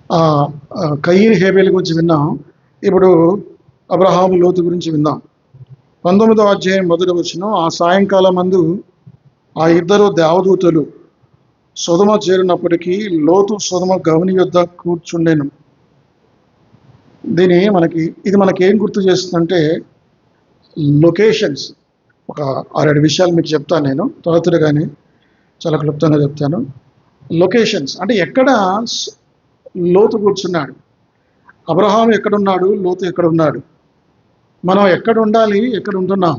ఆ కయీన్ హేబేల్ గురించి విన్నాం. ఇప్పుడు అబ్రహాము లోతు గురించి విందాం. 19వ అధ్యాయం మొదటి వచనం, ఆ సాయంకాలం మందు ఆ ఇద్దరు దేవదూతలు సొదొమ చేరినప్పటికీ లోతు సొదొమ గవని యొద్ద కూర్చుండెను. ఇది మనకి ఏం గుర్తు చేస్తుందంటే లొకేషన్స్. ఒక 6-7 విషయాలు మీకు చెప్తాను నేను త్వరగానే, చాలా క్లుప్తంగా చెప్తాను. లొకేషన్స్ అంటే ఎక్కడ లోతు కూర్చున్నాడు, అబ్రహాం ఎక్కడున్నాడు, లోతు ఎక్కడున్నాడు, మనం ఎక్కడ ఉండాలి, ఎక్కడ ఉంటున్నాం.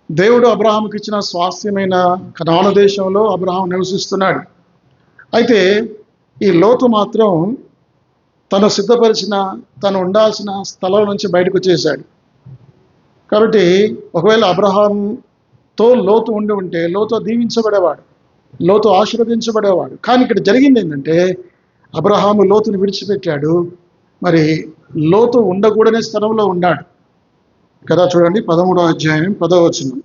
దేవుడు అబ్రహాంకి ఇచ్చిన స్వాస్థ్యమైన కనాను దేశంలో అబ్రహాం నివసిస్తున్నాడు. అయితే ఈ లోతు మాత్రం తను సిద్ధపరిచిన, తను ఉండాల్సిన స్థలం నుంచి బయటకు వచ్చేసాడు. కాబట్టి ఒకవేళ అబ్రహాంతో లోతు ఉండి ఉంటే లోతు దీవించబడేవాడు, లోతు ఆశీర్వదించబడేవాడు. కానీ ఇక్కడ జరిగింది ఏంటంటే అబ్రహాము లోతుని విడిచిపెట్టాడు. మరి లోతు ఉండకూడని స్థలంలో ఉన్నాడు కదా. చూడండి 13వ అధ్యాయం 10వ వచనం,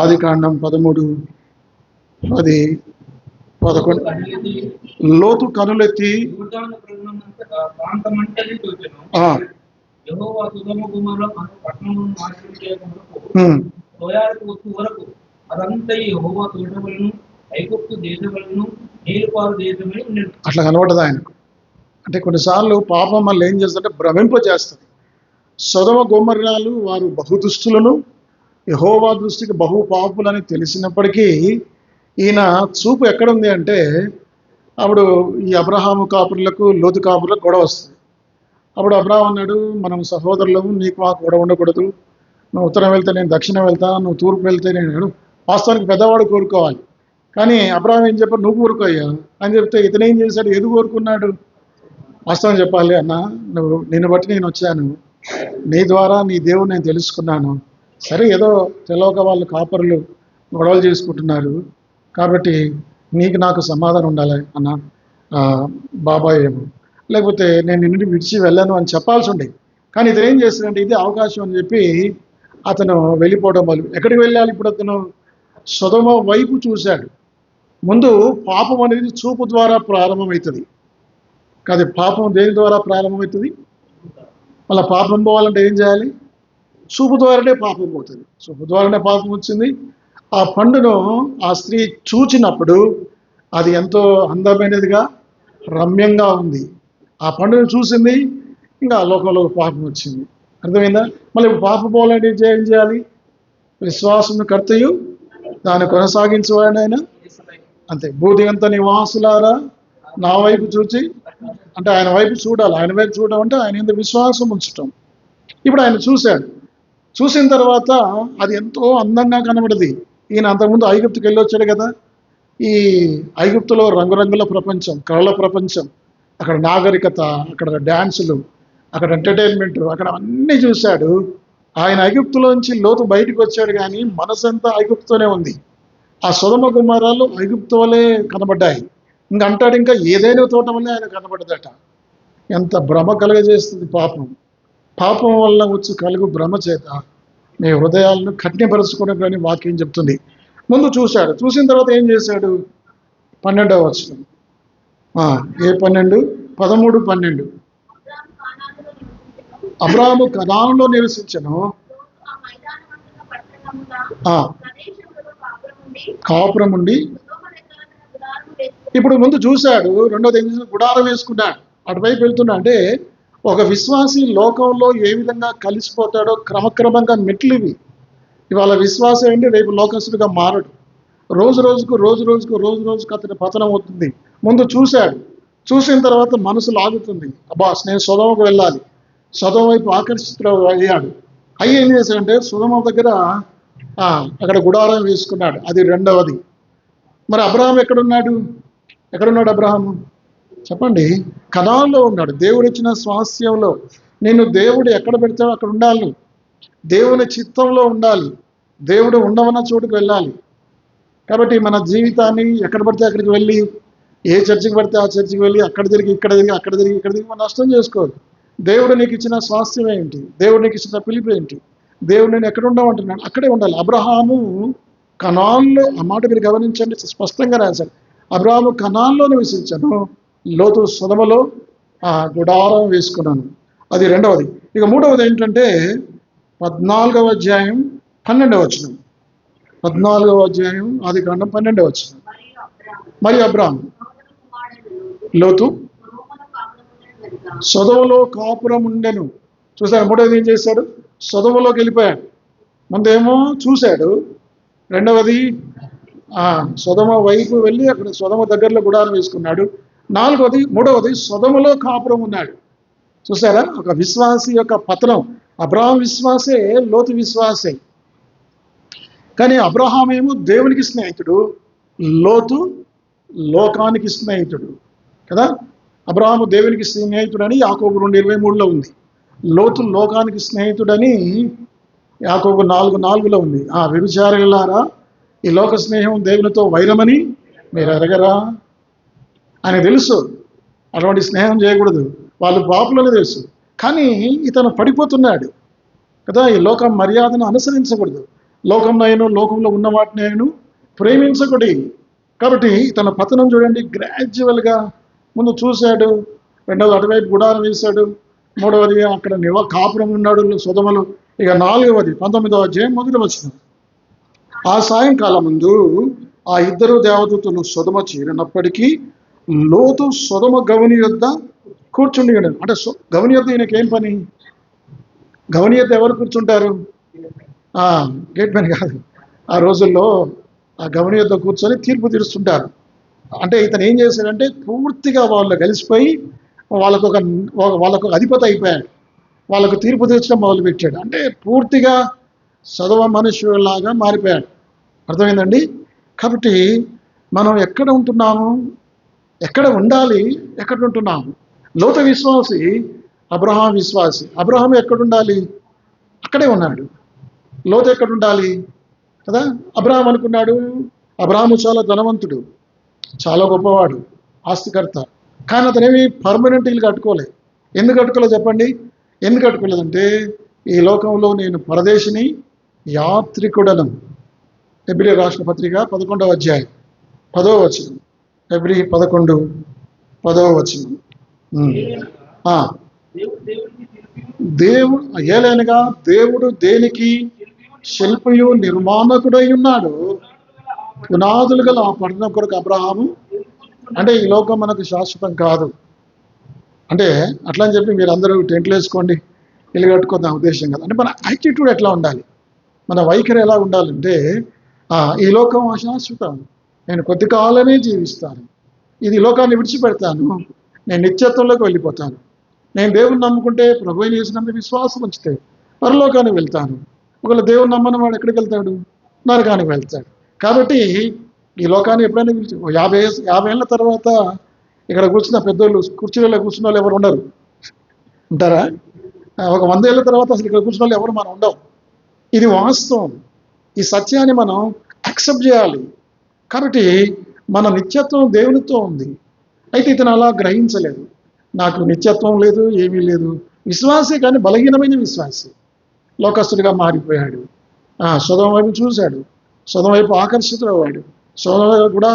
ఆదికాండం 13:10-11. లోతు కనులెత్తి అట్లా కనబడదు ఆయనకు. అంటే కొన్నిసార్లు పాపం మళ్ళీ ఏం చేస్తుందంటే భ్రమింపజేస్తుంది. సొదొమ గొమొర్రాలు వారు బహుదుష్టులను, యెహోవా దృష్టికి బహు పాపులని తెలిసినప్పటికీ ఈయన చూపు ఎక్కడుంది అంటే అప్పుడు ఈ అబ్రహాము కాపురులకు లోతు కాపురులకు గొడవ వస్తుంది. అప్పుడు అబ్రహాం అన్నాడు, మనం సహోదరులము, నీకు మాకు గొడవ ఉండకూడదు. నువ్వు ఉత్తరం వెళ్తే నేను దక్షిణం వెళ్తా, నువ్వు తూర్పు వెళ్తే నేను. వాస్తవానికి పెద్దవాడు కోరుకోవాలి, కానీ అబ్రహాం ఏం చెప్పాడు, నువ్వు కోరుకోయ్యా అని చెప్తే ఇతను ఏం చేశాడు, ఏది కోరుకున్నాడు. వాస్తవం చెప్పాలి అన్న, నిన్ను బట్టి నేను వచ్చాను, నీ ద్వారా నీ దేవుడు నేను తెలుసుకున్నాను. సరే ఏదో తెలవక వాళ్ళు కాపరులు గొడవలు చేసుకుంటున్నారు కాబట్టి నీకు నాకు సమాధానం ఉండాలి అన్న బాబాయ్ ఏమో, లేకపోతే నేను నిన్ను విడిచి వెళ్ళాను అని చెప్పాల్సి ఉండేది. కానీ ఇతను ఏం చేస్తాడంటే ఇది అవకాశం అని చెప్పి అతను వెళ్ళిపోవడం వల్ల ఎక్కడికి వెళ్ళాలి. ఇప్పుడు అతను సొదొమ వైపు చూశాడు. ముందు పాపం అనేది చూపు ద్వారా ప్రారంభమవుతుంది కాదు, పాపం దేని ద్వారా ప్రారంభమవుతుంది. మళ్ళీ పాపం పోవాలంటే ఏం చేయాలి, చూపు ద్వారానే పాపం పోతుంది. చూపు ద్వారానే పాపం వచ్చింది. ఆ పండును ఆ స్త్రీ చూచినప్పుడు అది ఎంతో అందమైనదిగా, రమ్యంగా ఉంది. ఆ పండును చూసింది, ఇంకా లోకంలో పాపం వచ్చింది. అర్థమైందా. మళ్ళీ పాపం పోవాలంటే ఏం చేయాలి, విశ్వాసం కర్తయు దాన్ని కొనసాగించేవాడైనా అంతే. భూదిగంత నివాసులారా నా వైపు చూచి, అంటే ఆయన వైపు చూడాలి. ఆయన వైపు చూడడం అంటే ఆయన ఎంత విశ్వాసం ఉంచటం. ఇప్పుడు ఆయన చూశాడు. చూసిన తర్వాత అది ఎంతో అందంగా కనబడింది. ఈయన అంతకుముందు ఐగుప్తుకి వెళ్ళొచ్చాడు కదా. ఈ ఐగుప్తులో రంగురంగుల ప్రపంచం, కళల ప్రపంచం, అక్కడ నాగరికత, అక్కడ డ్యాన్సులు, అక్కడ ఎంటర్టైన్మెంట్, అక్కడ అన్నీ చూశాడు. ఆయన ఐగుప్తులోంచి లోతు బయటకు వచ్చాడు, కానీ మనసంతా ఐగుప్తుతోనే ఉంది. ఆ సొదొమ గొమొర్రాలు ఐగుప్తు వలె కనబడ్డాయి. ఇంకా అంటాడు, ఇంకా ఏదైనా తోట వల్లే ఆయన కనబడ్డదట. ఎంత భ్రమ కలుగజేస్తుంది పాపం. పాపం వల్ల వచ్చి కలుగు భ్రమ చేత మీ హృదయాలను కఠినపరుచుకునే వాక్యం చెప్తుంది. ముందు చూశాడు, చూసిన తర్వాత ఏం చేశాడు. 12వ వచనం, ఏ 12, 13, 12. అబ్రాహాము కనానులో నివసించెను, కాపురం ఉండి. ఇప్పుడు ముందు చూశాడు, రెండోది ఏం చేశాడు, గుడారం వేసుకున్నాడు, అటువైపు వెళ్తున్నా. అంటే ఒక విశ్వాసి లోకంలో ఏ విధంగా కలిసిపోతాడో క్రమక్రమంగా మెట్లు ఇవి. ఇవాళ విశ్వాసం ఏంటి, రేపు లోకస్తుడిగా మారడు. రోజు రోజుకు అతని పతనం అవుతుంది. ముందు చూశాడు, చూసిన తర్వాత మనసు లాగుతుంది, అబ్బా నేను సొదొమకు వెళ్ళాలి, సొదొమ వైపు ఆకర్షితుడు అయ్యాడు. ఏం చేశాడంటే సొదొమ దగ్గర అక్కడ గుడారం వేసుకున్నాడు. అది రెండవది. మరి అబ్రహాం ఎక్కడున్నాడు అబ్రహాము చెప్పండి. కనానులో ఉన్నాడు, దేవుడు ఇచ్చిన స్వాస్థ్యంలో. నేను దేవుడు ఎక్కడ పెడతాడో అక్కడ ఉండాలి, దేవుని చిత్తంలో ఉండాలి, దేవుడు ఉండవన్న చోటుకు వెళ్ళాలి. కాబట్టి మన జీవితాన్ని ఎక్కడ పడితే అక్కడికి వెళ్ళి, ఏ చర్చికి పడితే ఆ చర్చికి వెళ్ళి అక్కడ తిరిగి ఇక్కడ తిరిగి మనం నష్టం చేసుకోవాలి. దేవుడు నీకు ఇచ్చిన స్వాస్థ్యం ఏంటి, దేవుడు నీకు ఇచ్చిన పిలుపు ఏంటి, దేవుడు నేను ఎక్కడ ఉండమంటున్నాడు, అక్కడే ఉండాలి. అబ్రహాము కనానులో, ఆ మాట మీరు గమనించండి, స్పష్టంగా రాశాడు. అబ్రహాము కనానులో నివసించను, లోతు సొదొమలో గుడారం వేసుకున్నాను. అది రెండవది. ఇక మూడవది ఏంటంటే 14వ అధ్యాయం 12వ వచనం. 14వ అధ్యాయం ఆదికాండం 12వ వచనం. మరి అబ్రాము లోతు సొదొమలో కాపురం ఉండెను. చూసారు? మూడవది ఏం చేశాడు? సొదొమలోకి వెళ్ళిపోయాడు. ముందేమో చూశాడు, రెండవది సొదొమ వైపు వెళ్ళి అక్కడ సొదొమ దగ్గరలో గుడారం వేసుకున్నాడు. మూడవది సొదొమలో కాపురం ఉన్నాడు. చూసారా? ఒక విశ్వాసి యొక్క పతనం. అబ్రహాం విశ్వాసే, లోతు విశ్వాసే. కానీ అబ్రహాం ఏమో దేవునికి స్నేహితుడు, లోతు లోకానికి స్నేహితుడు కదా. అబ్రహాము దేవునికి స్నేహితుడని యాకోబు 2:23లో ఉంది. లోతు లోకానికి స్నేహితుడని యాకోబు 4:4లో ఉంది. వ్యభిచారులారా, ఈ లోక స్నేహం దేవునితో వైరమని మీరు ఎరగరా అని తెలుసు. అటువంటి స్నేహం చేయకూడదు, వాళ్ళు పాపులని తెలుసు. కానీ ఇతను పడిపోతున్నాడు కదా. ఈ లోకం మర్యాదను అనుసరించకూడదు, లోకంలో ఉన్న వాటిని ప్రేమించకూడదు. కాబట్టి తన పతనం చూడండి. గ్రాడ్యువల్గా ముందు చూశాడు, రెండవది అటువైపు గుడారం వేశాడు, మూడవది అక్కడ కాపురం ఉన్నాడు సొదొమలో. ఇక 4వది 19వ అధ్యాయం 1వ వచనం. ఆ సాయంకాలం ముందు ఆ ఇద్దరు దేవదూతలు సొదొమ చేరినప్పటికీ లోతు సొదొమ గవని యొద్ద కూర్చుండి ఉన్నాడు. అంటే గవని యొద్ద ఈయనకేం పని? గవని యొద్ద ఎవరు కూర్చుంటారు? గేట్ మ్యాన్ కాదు. ఆ రోజుల్లో ఆ గవని యొద్ద కూర్చొని తీర్పు తీరుస్తుంటారు. అంటే ఇతను ఏం చేశాడంటే పూర్తిగా వాళ్ళు కలిసిపోయి వాళ్ళకు అధిపతి అయిపోయాడు. వాళ్ళకు తీర్పు తీర్చడం మొదలుపెట్టాడు. అంటే పూర్తిగా సొదొమ మనుషులాగా మారిపోయాడు. అర్థమైందండి? కాబట్టి మనం ఎక్కడ ఉంటున్నాము, ఎక్కడ ఉండాలి, ఎక్కడ ఉంటున్నాము? లోతు విశ్వాసి, అబ్రహాం విశ్వాసి. అబ్రహాం ఎక్కడుండాలి? అక్కడే ఉన్నాడు. లోతు ఎక్కడుండాలి కదా. అబ్రహాం అనుకున్నాడు, అబ్రహాము చాలా ధనవంతుడు, చాలా గొప్పవాడు, ఆస్తికర్త. కానీ అతనేమి పర్మనెంట్ ఇల్లు కట్టుకోలేదు. ఎందుకు కట్టుకోలేదు చెప్పండి? ఎందుకు కట్టుకోలేదంటే, ఈ లోకంలో నేను పరదేశిని, యాత్రికుడను. హెబ్రీ రాష్ట్ర పత్రిక 11వ అధ్యాయం 10వ వచనం. హెబ్రీ 11 10వ వచనం. ఏలైనగా దేవుడు దేనికి శిల్పియు నిర్మాణకుడై ఉన్నాడు, పునాదులు గల ఆ పట్టణం కొరకు అబ్రహాము. అంటే ఈ లోకం మనకు శాశ్వతం కాదు. అంటే అట్లా అని చెప్పి మీరు అందరూ టెంట్లు వేసుకోండి, ఇల్లు కట్టుకోద్దాం ఉద్దేశం కాదు. అంటే మన యాటిట్యూడ్ ఎట్లా ఉండాలి, మన వైఖరి ఎలా ఉండాలంటే, ఈ లోకం అశాశ్వతం, నేను కొద్ది కాలమే జీవిస్తాను, ఇది లోకాన్ని విడిచిపెడతాను, నేను నిత్యత్వంలోకి వెళ్ళిపోతాను. నేను దేవుని నమ్ముకుంటే, ప్రభువుని చేసినంత విశ్వాసం ఉంచితే పరలోకానికి వెళ్తాను. ఒకవేళ దేవుని నమ్మని వాడు ఎక్కడికి వెళ్తాడు? నరకానికి వెళ్తాడు. కాబట్టి ఈ లోకాన్ని ఎప్పుడైనా 50 ఏళ్ళ తర్వాత ఇక్కడ కూర్చున్న పెద్దోళ్ళు, కుర్చీలలో కూర్చున్న వాళ్ళు ఎవరు ఉండరు, ఉంటారా? ఒక 100 ఏళ్ళ తర్వాత అసలు ఇక్కడ కూర్చున్న వాళ్ళు ఎవరు మనం ఉండవు. ఇది వాస్తవం. ఈ సత్యాన్ని మనం యాక్సెప్ట్ చేయాలి. కాబట్టి మన నిత్యత్వం దేవునితో ఉంది. అయితే ఇతను అలా గ్రహించలేదు. నాకు నిత్యత్వం లేదు, ఏమీ లేదు. విశ్వాసే, కానీ బలహీనమైన విశ్వాసి. లోకస్తుడిగా మారిపోయాడు. సొదొమ వైపు చూశాడు, సొదొమ వైపు ఆకర్షితుడయ్యాడు, సొదొమ కూడా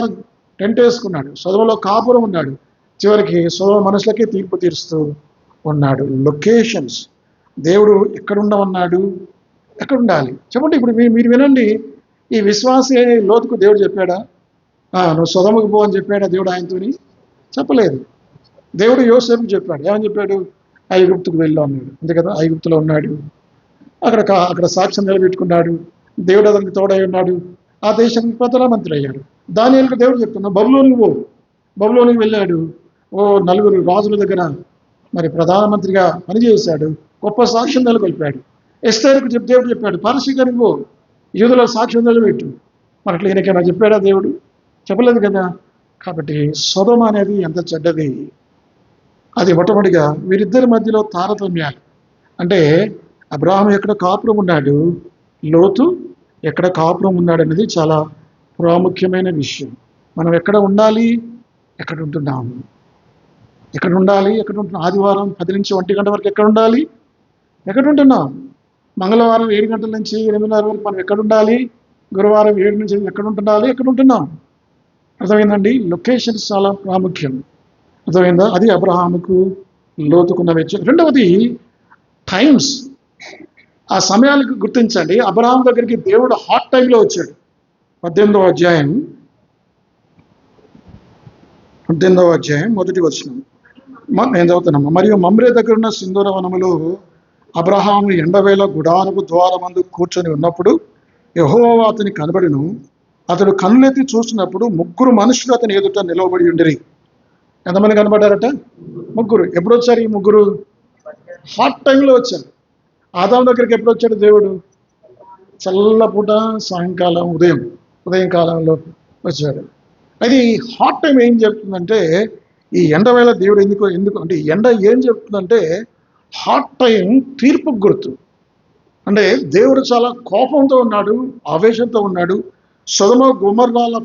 టెంట్ వేసుకున్నాడు, సొదొమలో కాపురం ఉన్నాడు. చివరికి సొదొమ మనుషులకే తీర్పు తీరుస్తూ ఉన్నాడు. లొకేషన్స్. దేవుడు ఎక్కడుండమన్నాడు, ఎక్కడ ఉండాలి చెప్పండి. ఇప్పుడు మీరు వినండి. ఈ విశ్వాసి లోతుకు దేవుడు చెప్పాడా, నువ్వు సొదొమకు పో అని చెప్పాడా దేవుడు ఆయనతోని? చెప్పలేదు. దేవుడు యోసేపుకు చెప్పాడు. ఏమని చెప్పాడు? ఐగుప్తుకు వెళ్ళు అన్నాడు. అంతే కదా. ఐగుప్తులో ఉన్నాడు, అక్కడ సాక్ష్యం నిలబెట్టుకున్నాడు. దేవుడు అతనికి తోడై ఉన్నాడు. ఆ దేశానికి ప్రధానమంత్రి అయ్యాడు. దానియేలుకు దేవుడు చెప్తున్నాడు, బబులోనికి వెళ్ళాడు. 4 రాజుల దగ్గర మరి ప్రధానమంత్రిగా పనిచేశాడు. గొప్ప సాక్ష్యం నెలకొల్పాడు. ఎస్తేరుకు దేవుడు చెప్పాడు, పారసీకానికి పో, యూదుల సాక్ష్యం నిలబెట్టు. మరి అట్లా ఈయనకైనా చెప్పాడా దేవుడు? చెప్పలేదు కదా. కాబట్టి సొదొమ అనేది ఎంత చెడ్డది. అది మొట్టమొదటిగా వీరిద్దరి మధ్యలో తారతమ్యాలు. అంటే అబ్రహాం ఎక్కడ కాపురం ఉన్నాడు, లోతు ఎక్కడ కాపురం ఉన్నాడు అనేది చాలా ప్రాముఖ్యమైన విషయం. మనం ఎక్కడ ఉండాలి, ఎక్కడ ఉంటున్నాము, ఎక్కడ ఉండాలి, ఎక్కడ ఉంటున్నాం. ఆదివారం 10 నుంచి 1 గంట వరకు ఎక్కడ ఉండాలి, ఎక్కడ ఉంటున్నాం. మంగళవారం 7 గంటల నుంచి 8:30 వరకు మనం ఎక్కడ ఉండాలి, గురువారం 7 నుంచి ఎక్కడ ఉంటున్నాలి, ఎక్కడ ఉంటున్నాం. అర్థమైందండి? లొకేషన్స్ చాలా ప్రాముఖ్యం. అర్థమైందా? అది అబ్రహాముకు లోతుకున్న వెచ్చ. రెండవది టైమ్స్, ఆ సమయాలకు గుర్తించండి. అబ్రహాం దగ్గరికి దేవుడు హాట్ టైంలో వచ్చాడు. 18వ అధ్యాయం మొదటి వచనం నేను చదువుతున్నాము. మరియు మమ్రే దగ్గర ఉన్న సింధూర వనములో అబ్రహాము ఎండవేళ గుడారపు ద్వారమందు కూర్చొని ఉన్నప్పుడు యెహోవా అతని కనబడిను. అతడు కన్నులెత్తి చూసినప్పుడు 3 మనుషులు అతని ఎదుట నిలవబడి ఉండిరి. ఎంతమంది కనబడ్డారట? 3. ఎప్పుడు వచ్చారు ఈ 3? హాట్ టైంలో వచ్చారు. ఆదాము దగ్గరికి ఎప్పుడు వచ్చాడు దేవుడు? చల్లపూట, సాయంకాలం, ఉదయం కాలంలో వచ్చాడు. అది హాట్ టైం ఏం చెప్తుందంటే, ఈ ఎండవేళ దేవుడు ఎందుకు అంటే ఈ ఎండ ఏం చెప్తుందంటే, హాట్ టైం తీర్పుకు గుర్తు. అంటే దేవుడు చాలా కోపంతో ఉన్నాడు, ఆవేశంతో ఉన్నాడు. సొదొమ గొమొర్రాల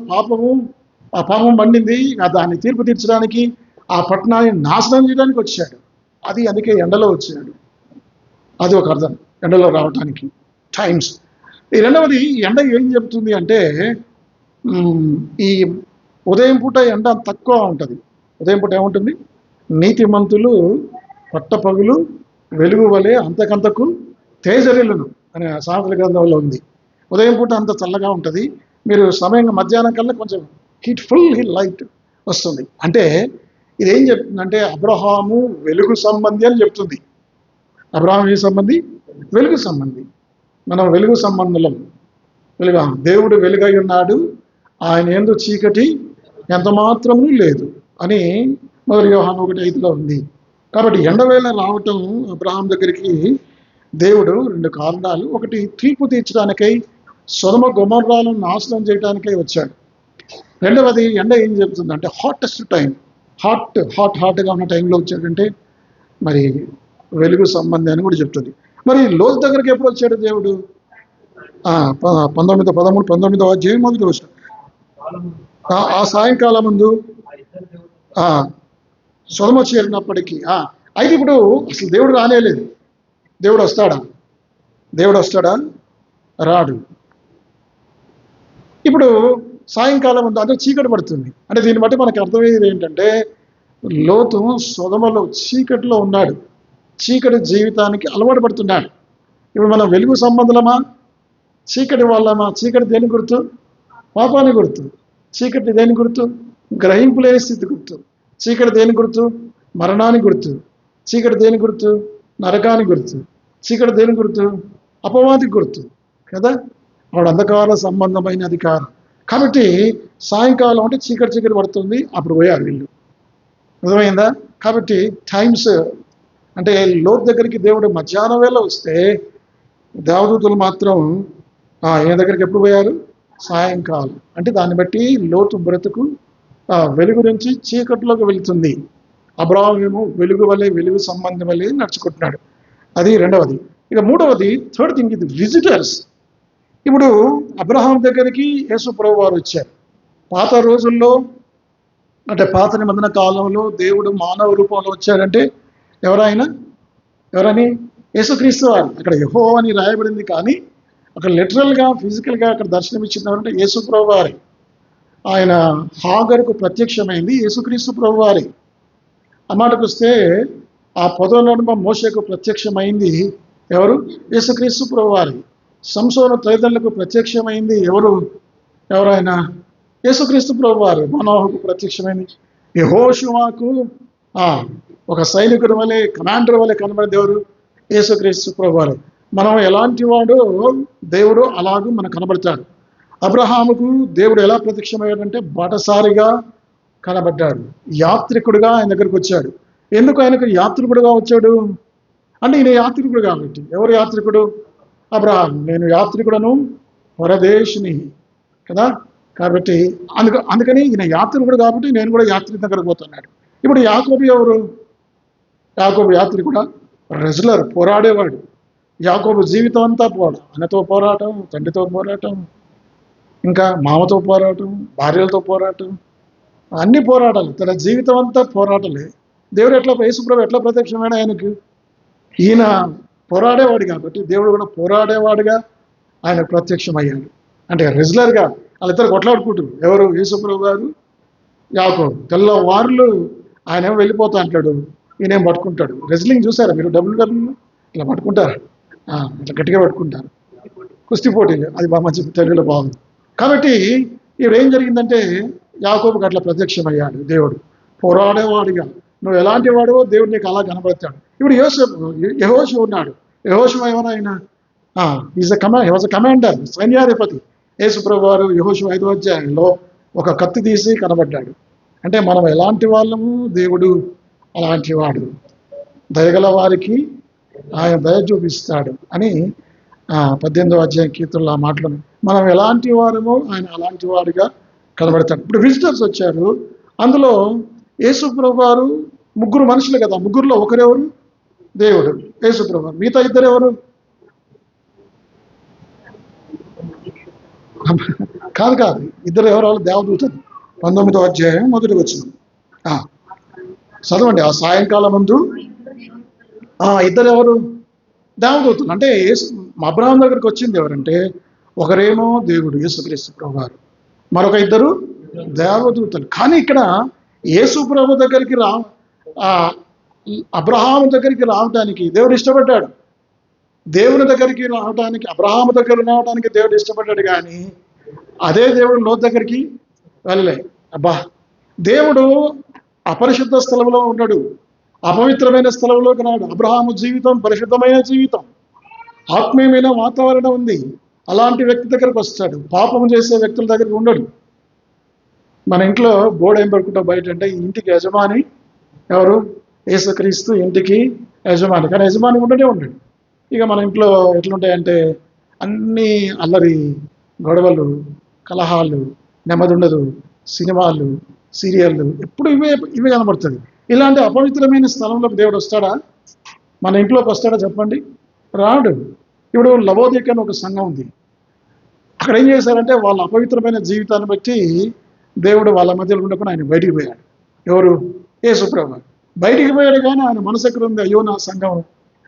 ఆ పాపం పండింది, దాన్ని తీర్పు తీర్చడానికి, ఆ పట్టణాన్ని నాశనం చేయడానికి వచ్చాడు. అందుకే ఎండలో వచ్చాడు. అది ఒక అర్థం ఎండలో రావటానికి. టైమ్స్. ఈ రెండవది, ఎండ ఏం చెప్తుంది అంటే, ఈ ఉదయం పూట ఎండ తక్కువ ఉంటుంది. ఉదయం పూట ఏముంటుంది? నీతిమంతులు పట్టపగులు వెలుగు వలె అంతకంతకు తేజరిల్లును అనే సామెతల గ్రంథంలో ఉంది. ఉదయం పూట అంత చల్లగా ఉంటుంది. మీరు సమయంగా మధ్యాహ్నం కల్లా కొంచెం ఫుల్ లైట్ వస్తుంది. అంటే ఇదేం చెప్తుందంటే, అబ్రహాము వెలుగు సంబంధి అని చెప్తుంది. అబ్రహాము ఏ సంబంధి? వెలుగు సంబంధి. మనం వెలుగు సంబంధులం. దేవుడు వెలుగై ఉన్నాడు, ఆయన యందు చీకటి ఎంత మాత్రము లేదు అని 1 యోహాను 1:5 ఉంది. కాబట్టి ఎండవేళ రావటం అబ్రహాం దగ్గరికి దేవుడు 2 కారణాలు. ఒకటి, తీర్పు తీర్చడానికై, సొదొమ గొమొర్రాలను నాశనం చేయడానికై వచ్చాడు. రెండవది, ఎండ ఏం చెప్తుందంటే హాటెస్ట్ టైం, హాట్గా ఉన్న టైంలో వచ్చాడంటే మరి వెలుగు సంబంధి అని కూడా చెప్తుంది. మరి లోతు దగ్గరికి ఎప్పుడు వచ్చాడు దేవుడు? 19వ అధ్యాయం మొదటి వచనం. ఆ సాయంకాలం ముందు సొదొమ చేరినప్పటికీ. అయితే ఇప్పుడు అసలు దేవుడు రానేలేదు. దేవుడు వస్తాడా? రాడు. ఇప్పుడు సాయంకాలం ముందు అదే చీకటి పడుతుంది. అంటే దీన్ని బట్టి మనకు అర్థమయ్యేది ఏంటంటే, లోతు సొదొమలో చీకటిలో ఉన్నాడు, చీకటి జీవితానికి అలవాటు పడుతున్నాడు. ఇప్పుడు మనం వెలుగు సంబంధులమా, చీకటి వాళ్ళమా? చీకటి దేని గుర్తు? పాపాన్ని గుర్తు. చీకటి దేని గుర్తు? గ్రహింపు లేని స్థితి గుర్తు. చీకటి దేని గుర్తు? మరణానికి గుర్తు. చీకటి దేని గుర్తు? నరకానికి గుర్తు. చీకటి దేని గుర్తు? అపవాదికి గుర్తు కదా. వాడు అంధకార సంబంధమైన అధికారం. కాబట్టి సాయంకాలం అంటే చీకటి పడుతుంది, అప్పుడు పోయారు వీళ్ళు. అర్థమైందా? కాబట్టి టైమ్స్ అంటే లోతు దగ్గరికి దేవుడు మధ్యాహ్నం వేళ వస్తే, దేవదూతలు మాత్రం ఈయన దగ్గరికి ఎప్పుడు పోయారు? సాయంకాలం. అంటే దాన్ని బట్టి లోతు బ్రతుకు వెలుగు నుంచి చీకటిలోకి వెళుతుంది. అబ్రహాము ఏమో వెలుగు వలె, వెలుగు సంబంధం వలె నడుచుకుంటున్నాడు. అది రెండవది. ఇక మూడవది, థర్డ్ థింగ్, ఇది విజిటర్స్. ఇప్పుడు అబ్రహాం దగ్గరికి యేసు ప్రభువు వారు వచ్చారు. పాత రోజుల్లో అంటే పాత నిబంధన కాలంలో దేవుడు మానవ రూపంలో వచ్చాడంటే ఎవరని? యేసుక్రీస్తు వారు. అక్కడ యెహోవా అని రాయబడింది, కానీ అక్కడ లిటరల్గా ఫిజికల్గా అక్కడ దర్శనం ఇచ్చిందంటే యేసు ప్రభువు వారి. ఆయన హాగరుకు ప్రత్యక్షమైంది యేసుక్రీస్తు ప్రభువు వారి. ఆ మాటకు వస్తే ఆ పొదలో మోషేకు ప్రత్యక్షమైంది ఎవరు? యేసుక్రీస్తు ప్రభువు వారి. సంసోను తల్లిదండ్రులకు ప్రత్యక్షమైంది ఎవరైనా? యేసుక్రీస్తు ప్రభువు వారు. మనోహకు ప్రత్యక్షమైంది. యెహోషువకు ఒక సైనికుడి వలె, కమాండర్ వలె కనబడేది ఎవరు? యేసుక్రీస్తు ప్రభువు వారు. మనం ఎలాంటి వాడో దేవుడు అలాగూ మనకు కనబడతాడు. అబ్రహాముకు దేవుడు ఎలా ప్రత్యక్షమయ్యాడంటే బాటసారిగా కనబడ్డాడు, యాత్రికుడుగా ఆయన దగ్గరికి వచ్చాడు. ఎందుకు ఆయనకు యాత్రికుడుగా వచ్చాడు అంటే, ఈయన యాత్రికుడు కాబట్టి. ఎవరు యాత్రికుడు? అబ్రహాం. నేను యాత్రికుడను, పరదేశిని కదా. కాబట్టి అందుకని ఈయన యాత్రికుడు కాబట్టి నేను కూడా యాత్రికుడి దగ్గరకు పోతున్నాడు. ఇప్పుడు యాకోబు ఎవరు? యాకోబు యాత్రికుడా? రెజ్లర్, పోరాడేవాడు. యాకోబు జీవితం అంతా అన్నతో పోరాటం, తండ్రితో పోరాటం, ఇంకా మామతో పోరాటం, భార్యలతో పోరాటం, అన్ని పోరాటాలు. తన జీవితం అంతా పోరాటలే. దేవుడు యేసుప్రభు ఎట్లా ప్రత్యక్షమైన ఆయనకు? ఈయన పోరాడేవాడు కాబట్టి దేవుడు కూడా పోరాడేవాడుగా ఆయన ప్రత్యక్షమయ్యాడు. అంటే రెగ్యులర్గా వాళ్ళిద్దరు కొట్లాడుకుంటారు. ఎవరు? యేసుప్రభు గారు, యాకోబు. తెల్లవారులు ఆయన వెళ్ళిపోతా అంటాడు, ఈయనేం పట్టుకుంటాడు. రెజ్లింగ్ చూసారా మీరు? డబ్ల్యూడబ్ల్యూ ఇలా పట్టుకుంటారు, ఇట్లా గట్టిగా పట్టుకుంటారు. కుస్తీ పోటీలు, అది బాగా మంచి తెలుగులో బాగుంది. కాబట్టి ఇప్పుడు ఏం జరిగిందంటే యాకోబుకి అట్లా ప్రత్యక్షమయ్యాడు దేవుడు. పోరాడేవాడిగా నువ్వు ఎలాంటి వాడివో దేవుడు నీకు అలా కనబడతాడు. ఇప్పుడు యెహోషువ ఉన్నాడు. యెహోషువ ఎవరైనా వాజ్ అ కమాండర్, సైన్యాధిపతి. యేసుప్రభు వారు యెహోషువ 5వ అధ్యాయంలో ఒక కత్తి తీసి కనబడ్డాడు. అంటే మనం ఎలాంటి వాళ్ళము, దేవుడు అలాంటి వాడు. దయగల వారికి ఆయన దయ చూపిస్తాడు అని 18వ అధ్యాయం కీర్తనలో ఆ మాటలు. మనం ఎలాంటి వారమో ఆయన అలాంటి వాడిగా కనబడతాడు. ఇప్పుడు విజిటర్స్ వచ్చారు. అందులో యేసుప్రభు వారు ముగ్గురు మనుషులు కదా. ముగ్గురులో ఒకరెవరు? దేవుడు, యేసుప్రభు వారు. మిగతా ఇద్దరు ఎవరు? కాదు, ఇద్దరు ఎవరు? వాళ్ళు దేవదూతలు. 19వ అధ్యాయం మొదటి వచనం చదవండి. ఆ సాయంకాలం ముందు ఇద్దరు ఎవరు? దేవదూతలు. అంటే అబ్రహాం దగ్గరికి వచ్చింది ఎవరంటే, ఒకరేమో దేవుడు యేసుక్రీస్తు ప్రభువారు, మరొక ఇద్దరు దేవదూతలు. కానీ ఇక్కడ యేసు ప్రభు దగ్గరికి అబ్రహాం దగ్గరికి రావడానికి దేవుడు ఇష్టపడ్డాడు. దేవుని దగ్గరికి రావడానికి, అబ్రహాము దగ్గర రావడానికి దేవుడు ఇష్టపడ్డాడు. కానీ అదే దేవుడు లోతు దగ్గరికి వెళ్ళలే. దేవుడు అపరిశుద్ధ స్థలంలో ఉన్నాడు, అపవిత్రమైన స్థలంలోకి రాడు. అబ్రహాము జీవితం పరిశుద్ధమైన జీవితం, ఆత్మీయమైన వాతావరణం ఉంది. అలాంటి వ్యక్తి దగ్గరకు వస్తాడు. పాపం చేసే వ్యక్తుల దగ్గరికి ఉండడు. మన ఇంట్లో బోర్డు ఏం పెట్టుకుంటాం బయట అంటే, ఇంటికి యజమాని ఎవరు? యేసుక్రీస్తు ఇంటికి యజమాని. కానీ యజమాని ఉండనే ఉండడు. ఇక మన ఇంట్లో ఎట్లుంటాయంటే అన్నీ అల్లరి, గొడవలు, కలహాలు, నెమ్మది ఉండదు, సినిమాలు, సీరియళ్ళు, ఎప్పుడు ఇవే కనబడుతుంది. ఇలాంటి అపవిత్రమైన స్థలంలోకి దేవుడు వస్తాడా? మన ఇంట్లోకి వస్తాడా చెప్పండి? రాడు. ఇప్పుడు లవోదిక అని ఒక సంఘం ఉంది. అక్కడ ఏం చేశారంటే వాళ్ళ అపవిత్రమైన జీవితాన్ని బట్టి దేవుడు వాళ్ళ మధ్యలో ఉండకుండా ఆయన బయటికి పోయాడు. ఎవరు? యేసుప్రభు బయటికి పోయాడు. కానీ ఆయన మనసు ఎక్కడ ఉంది? అయ్యో నా సంఘం,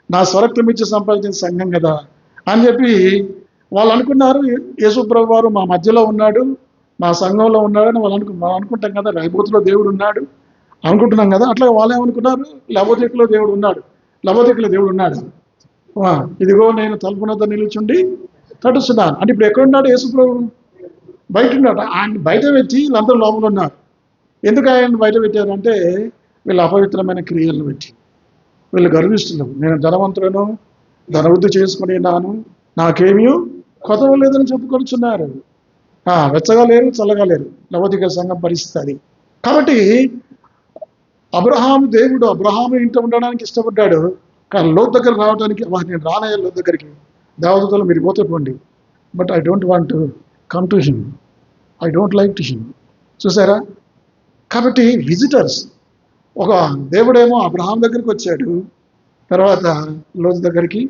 నా స్వరక్తం ఇచ్చి సంపాదించిన సంఘం కదా అని చెప్పి వాళ్ళు అనుకున్నారు. యేసుప్రభు వారు మా మధ్యలో ఉన్నాడు, మా సంఘంలో ఉన్నాడని మనం అనుకుంటాం కదా. రైబోతులో దేవుడు ఉన్నాడు అనుకుంటున్నాం కదా. అట్లా వాళ్ళు ఏమనుకున్నారు? లవోదికలో దేవుడు ఉన్నాడు. లవోదికలో దేవుడు ఉన్నాడు. ఇదిగో నేను తలుపునొద్ద నిలుచుండి తడుస్తున్నాను అంటే ఇప్పుడు ఎక్కడున్నాడు? యేసుప్రభు బయట ఉన్నాడు. ఆయన బయట పెట్టి వీళ్ళందరూ లోపల ఉన్నారు. ఎందుకు ఆయన బయట పెట్టారంటే వీళ్ళు అపవిత్రమైన క్రియలను పెట్టి, వీళ్ళు గర్విస్తులు. నేను ధనవంతులను, ధనవృద్ధి చేసుకుని నాను, నాకేమీ కొదవ లేదని చెప్పుకొచ్చున్నారు. వెచ్చగా లేరు, చల్లగా లేరు. లవోదిక సంఘం పరిస్థితి అది. కాబట్టి దేవుడు అబ్రహాము ఇంట ఉండడానికి ఇష్టపడ్డాడు. కానీ లోతు దగ్గర రావడానికి నేను రానయ్య లోతు దగ్గరికి. దేవదూతలు మీరు పోతే పోండి, but I don't want to come to him, I don't like to him. చూసారా? కాబట్టి విజిటర్స్. ఒక దేవుడేమో అబ్రహాం దగ్గరికి వచ్చాడు, తర్వాత లోతు దగ్గరికి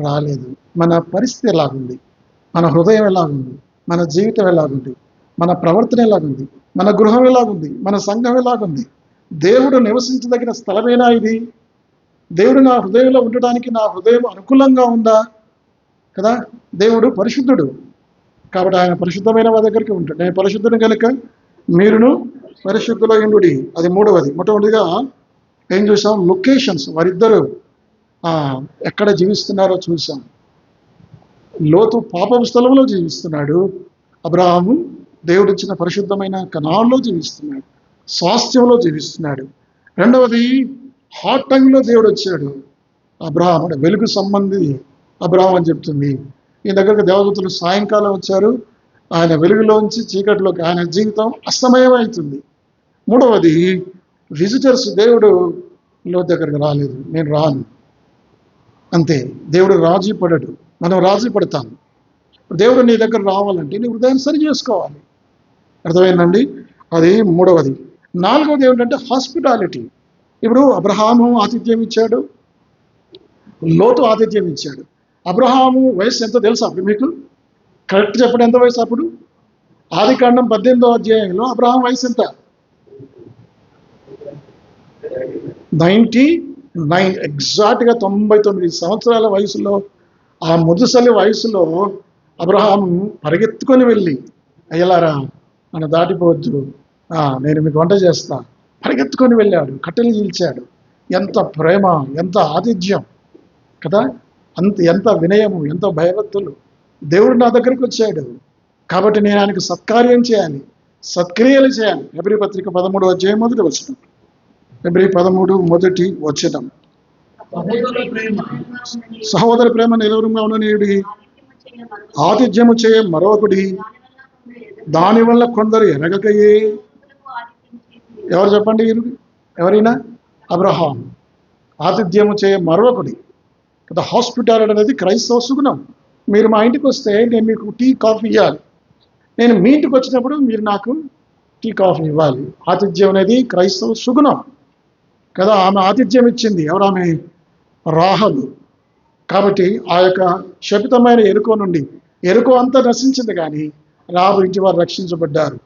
రాలేదు. మన పరిస్థితి ఎలాగుంది? మన హృదయం ఎలాగుంది? మన జీవితం ఎలాగుంది? మన ప్రవర్తన ఎలాగుంది? మన గృహం ఎలాగుంది? మన సంఘం ఎలాగుంది? దేవుడు నివసించదగిన స్థలమేనా ఇది? దేవుడు నా హృదయంలో ఉండడానికి నా హృదయం అనుకూలంగా ఉందా? కదా. దేవుడు పరిశుద్ధుడు కాబట్టి ఆయన పరిశుద్ధమైన వారి దగ్గరికి ఉంటాడు. నేను పరిశుద్ధుని కనుక మీరును పరిశుద్ధుల ఉండుడి. అది మూడవది. మొట్టమొదటిగా ఏం చూసాం? లొకేషన్స్. వారిద్దరు ఎక్కడ జీవిస్తున్నారో చూసాం. లోతు పాపం స్థలంలో జీవిస్తున్నాడు, అబ్రహాము దేవుడిచ్చిన పరిశుద్ధమైన కనాల్లో జీవిస్తున్నాడు, స్వాస్థ్యంలో జీవిస్తున్నాడు. రెండవది హాట్ టైంలో దేవుడు వచ్చాడు. అబ్రహాం అంటే వెలుగు సంబంధి అబ్రహాం అని చెప్తుంది. ఈ దగ్గరకు దేవదూతలు సాయంకాలం వచ్చారు. ఆయన వెలుగులోంచి చీకటిలోకి ఆయన జీవితం అస్తమయం అవుతుంది. మూడవది విజిటర్స్. దేవుడు లోతు దగ్గరకు రాలేదు. నేను రాను అంతే. దేవుడు రాజీ పడడు, మనం రాజీ పడతాం. దేవుడు నీ దగ్గర రావాలంటే నీ హృదయాన్ని సరి చేసుకోవాలి. అర్థమైందండి? అది మూడవది. నాలుగవది ఏమిటంటే హాస్పిటాలిటీ. ఇప్పుడు అబ్రహాము ఆతిథ్యం ఇచ్చాడు, లోతు ఆతిథ్యం ఇచ్చాడు. అబ్రహాము వయసు ఎంత తెలుసా అప్పుడు మీకు? కరెక్ట్ చెప్పండి, ఎంత వయసు అప్పుడు? ఆదికాండం 18వ అధ్యాయంలో అబ్రహాం వయసు ఎంత? 99, ఎగ్జాక్ట్గా 99 సంవత్సరాల వయసులో, ఆ ముదుసలి వయసులో అబ్రహాము పరిగెత్తుకొని వెళ్ళి, అయ్యలారా నన్ను దాటిపోవద్దు, నేను మీకు వంట చేస్తా, పరిగెత్తుకొని వెళ్ళాడు, కట్టెలు చీల్చాడు, ఎంత ప్రేమ, ఎంత ఆతిథ్యం కదా, ఎంత వినయము, ఎంత భయభక్తులు. దేవుడు నా దగ్గరికి వచ్చాడు కాబట్టి నేను ఆయనకు సత్కార్యం చేయాలి, సత్క్రియలు చేయాలి. హెబ్రీ పత్రిక 13వ అధ్యాయం మొదటి వచనం. హెబ్రీ 13 సహోదర ప్రేమ నిలవరంగా ఉండనియుడి, ఆతిథ్యము చేయ మరొకటి, దానివల్ల కొందరు ఎరగకయే. ఎవరు చెప్పండి? ఎవరైనా? అబ్రహాం. ఆతిథ్యము చేయ మరొకటి కదా. హాస్పిటాలిటీ అనేది క్రైస్తవ సుగుణం. మీరు మా ఇంటికి వస్తే నేను మీకు టీ కాఫీ ఇవ్వాలి, నేను మీ ఇంటికి వచ్చినప్పుడు మీరు నాకు టీ కాఫీ ఇవ్వాలి. ఆతిథ్యం అనేది క్రైస్తవ సుగుణం కదా. ఆమె ఆతిథ్యం ఇచ్చింది. ఎవరు ఆమె? రాహబు. కాబట్టి ఆ యొక్క శపితమైన ఎరుకో నుండి, ఎరుకో అంతా నశించింది కానీ రాహబు ఇంటి వారు రక్షించబడ్డారు.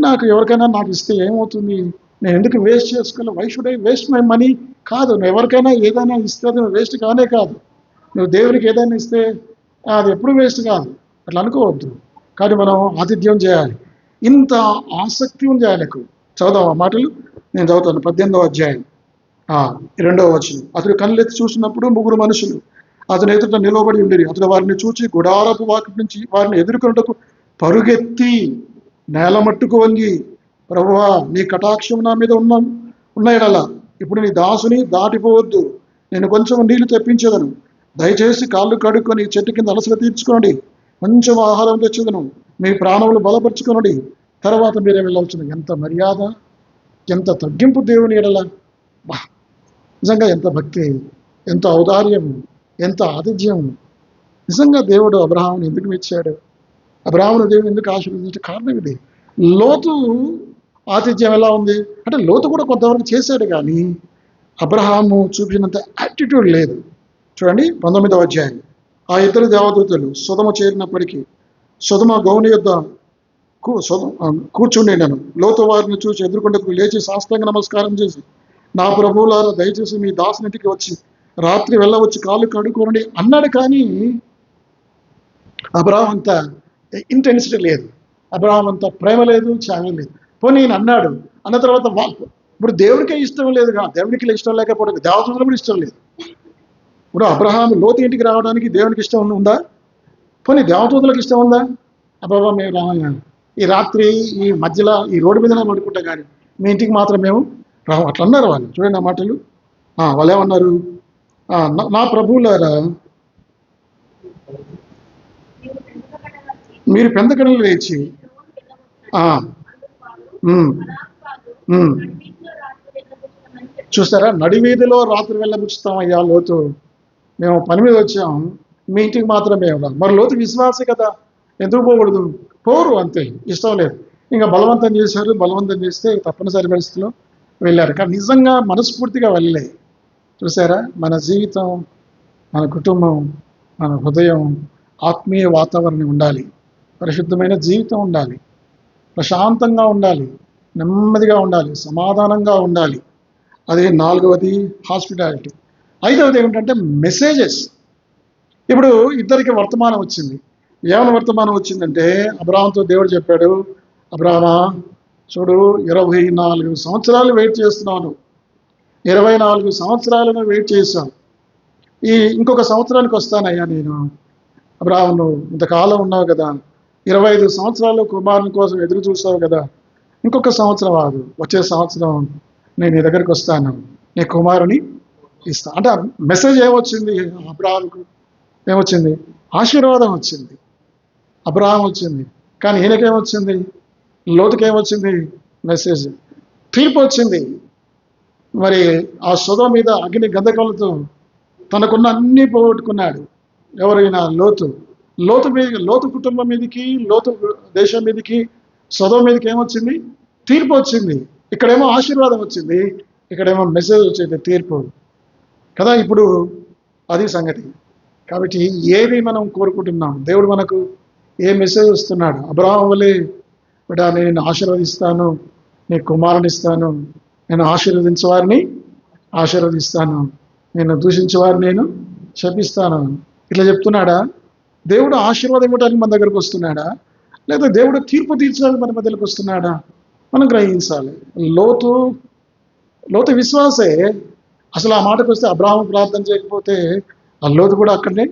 నాకు ఎవరికైనా నాకు ఇస్తే ఏమవుతుంది, నేను ఎందుకు వేస్ట్ చేసుకోవాలి, why should I waste my money? కాదు, నువ్వు ఎవరికైనా ఏదైనా ఇస్తే అది వేస్ట్ కానే కాదు. నువ్వు దేవునికి ఏదైనా ఇస్తే అది ఎప్పుడు వేస్ట్ కాదు, అట్లా అనుకోవద్దు. కానీ మనం ఆతిథ్యం చేయాలి. ఇంత ఆసక్తి ఉంది ఆయనకు. చదువుదాం ఆ మాటలు, నేను చదువుతాను. 18వ అధ్యాయం 2వ వచనం. అతడు కళ్ళెత్తి చూసినప్పుడు 3 మనుషులు అతని ఎదుట నిలబడి ఉండేది. అతడు వారిని చూచి గుడారపు వాకి నుంచి వారిని ఎదుర్కొన్నటకు పరుగెత్తి నేల మట్టుకు వంగి, ప్రభువా, నీ కటాక్షం నా మీద ఉన్నాయడలా ఇప్పుడు నీ దాసుని దాటిపోవద్దు, నేను కొంచెం నీళ్లు తెప్పించేదను, దయచేసి కాళ్ళు కడుక్కొని చెట్టు కింద అలసట తీర్చుకోండి, కొంచెం ఆహారం తెచ్చేదను, మీ ప్రాణములు బలపరుచుకోనండి, తర్వాత మీరే వెళ్ళవచ్చును. ఎంత మర్యాద, ఎంత తగ్గింపు దేవుని ఎడల! నిజంగా ఎంత భక్తి, ఎంత ఔదార్యం, ఎంత ఆతిథ్యం. నిజంగా దేవుడు అబ్రహామును ఎందుకు మెచ్చాడు? అబ్రహామును దేవుడు ఎందుకు ఆశీర్వదించే కారణం ఇది. లోతు ఆతిథ్యం ఎలా ఉంది అంటే, లోతు కూడా కొంతవరకు చేశాడు కానీ అబ్రహాము చూపినంత యాటిట్యూడ్ లేదు. చూడండి 19వ అధ్యాయం. ఆ ఇద్దరు దేవదూతలు సొదమ చేరినప్పటికీ సొదమ గౌని యొద్ద కూర్చుండేను. లోతు వారిని చూసి ఎదుర్కొంటకు లేచి సాష్టాంగ నమస్కారం చేసి, నా ప్రభువులారా, దయచేసి మీ దాసునింటికి వచ్చి రాత్రి వెళ్ళవచ్చు, కాళ్ళు కడుక్కోనండి అన్నాడు. కానీ అబ్రహాం అంత ఇంటెన్సిటీ లేదు, అబ్రహాం అంత ప్రేమ లేదు, త్యాగం లేదు. పోనీ నేను అన్నాడు, అన్న తర్వాత ఇప్పుడు దేవుడికే ఇష్టం లేదుగా. దేవుడికి ఇష్టం లేకపోవడం దేవతలకు కూడా ఇష్టం లేదు. ఇప్పుడు అబ్రహాం లోతు ఇంటికి రావడానికి దేవునికి ఇష్టం ఉందా? పోనీ దేవదూతలకు ఇష్టం ఉందా? అబ్రహాం మేము రావాలి, ఈ రాత్రి ఈ మధ్యలో ఈ రోడ్డు మీద పడుకుంటాం కానీ మీ ఇంటికి మాత్రం మేము రాము అట్లా అన్నారు వాళ్ళు. చూడండి ఆ మాటలు. వాళ్ళు ఏమన్నారు? నా ప్రభువులారా, మీరు పెందకడలు లేచి చూస్తారా, నడివీధిలో రాత్రి వెళ్ళబుచ్చుతామయ్యా లోతు, మేము పని మీద వచ్చాం, మీ ఇంటికి మాత్రమే ఉన్నాం. మరి లోతు విశ్వాసే కదా, ఎందుకు పోకూడదు? పోరు, అంతే, ఇష్టం లేదు. ఇంకా బలవంతం చేశారు. బలవంతం చేస్తే తప్పనిసరి పరిస్థితిలో వెళ్ళారు. కానీ నిజంగా మనస్ఫూర్తిగా వెళ్ళలే. చూసారా, మన జీవితం, మన కుటుంబం, మన హృదయం ఆత్మీయ వాతావరణం ఉండాలి, పరిశుద్ధమైన జీవితం ఉండాలి, ప్రశాంతంగా ఉండాలి, నెమ్మదిగా ఉండాలి, సమాధానంగా ఉండాలి. అది 4వది హాస్పిటాలిటీ. 5వది ఏమిటంటే మెసేజెస్. ఇప్పుడు ఇద్దరికి వర్తమానం వచ్చింది. ఏమైనా వర్తమానం వచ్చిందంటే, అబ్రహాంతో దేవుడు చెప్పాడు, అబ్రహామా చూడు, 24 సంవత్సరాలు వెయిట్ చేస్తున్నాను, 24 సంవత్సరాలను వెయిట్ చేశాను, ఇంకొక సంవత్సరానికి వస్తానయ్యా నేను. అబ్రహాము, నువ్వు ఇంతకాలం ఉన్నావు కదా, 25 సంవత్సరాలు కుమారుని కోసం ఎదురు చూస్తావు కదా, ఇంకొక సంవత్సరం ఆగు, వచ్చే సంవత్సరం నేను నీ దగ్గరికి వస్తాను, నీ కుమారుని ఇస్తా. అంటే మెసేజ్ ఏమొచ్చింది అబ్రహాముకు? ఏమొచ్చింది? ఆశీర్వాదం వచ్చింది. అబ్రహాం వచ్చింది. కానీ ఈయనకేమొచ్చింది? లోతుకేమొచ్చింది? మెసేజ్, తీర్పు వచ్చింది. మరి ఆ సొదొమ మీద అగ్ని గంధకాలతో తనకున్న అన్ని పోగొట్టుకున్నాడు. ఎవరైనా? లోతు కుటుంబం మీదకి, లోతు దేశం మీదకి, సొదొమ మీదకి ఏమొచ్చింది? తీర్పు వచ్చింది. ఇక్కడేమో ఆశీర్వాదం వచ్చింది, ఇక్కడేమో మెసేజ్ వచ్చింది, తీర్పు కదా. ఇప్పుడు అది సంగతి. కాబట్టి ఏది మనం కోరుకుంటున్నాం? దేవుడు మనకు ఏ మెసేజ్ వస్తున్నాడు? అబ్రహాము వలె, బిడ్డ నేను ఆశీర్వదిస్తాను, నీ కుమారుని ఇస్తాను, నేను ఆశీర్వదించేవారిని ఆశీర్వదిస్తాను, నేను దూషించేవారిని నేను శపిస్తాను, ఇట్లా చెప్తున్నాడా? దేవుడు ఆశీర్వాదం ఇవ్వడానికి మన దగ్గరకు వస్తున్నాడా, లేదా దేవుడు తీర్పు తీర్చడానికి మన మధ్యలోకి వస్తున్నాడా? మనం గ్రహించాలి. లోతు లోతు విశ్వాసే. అసలు ఆ మాటకు వస్తే అబ్రాహాము ప్రార్థన చేయకపోతే ఆ లోతు కూడా అక్కడనే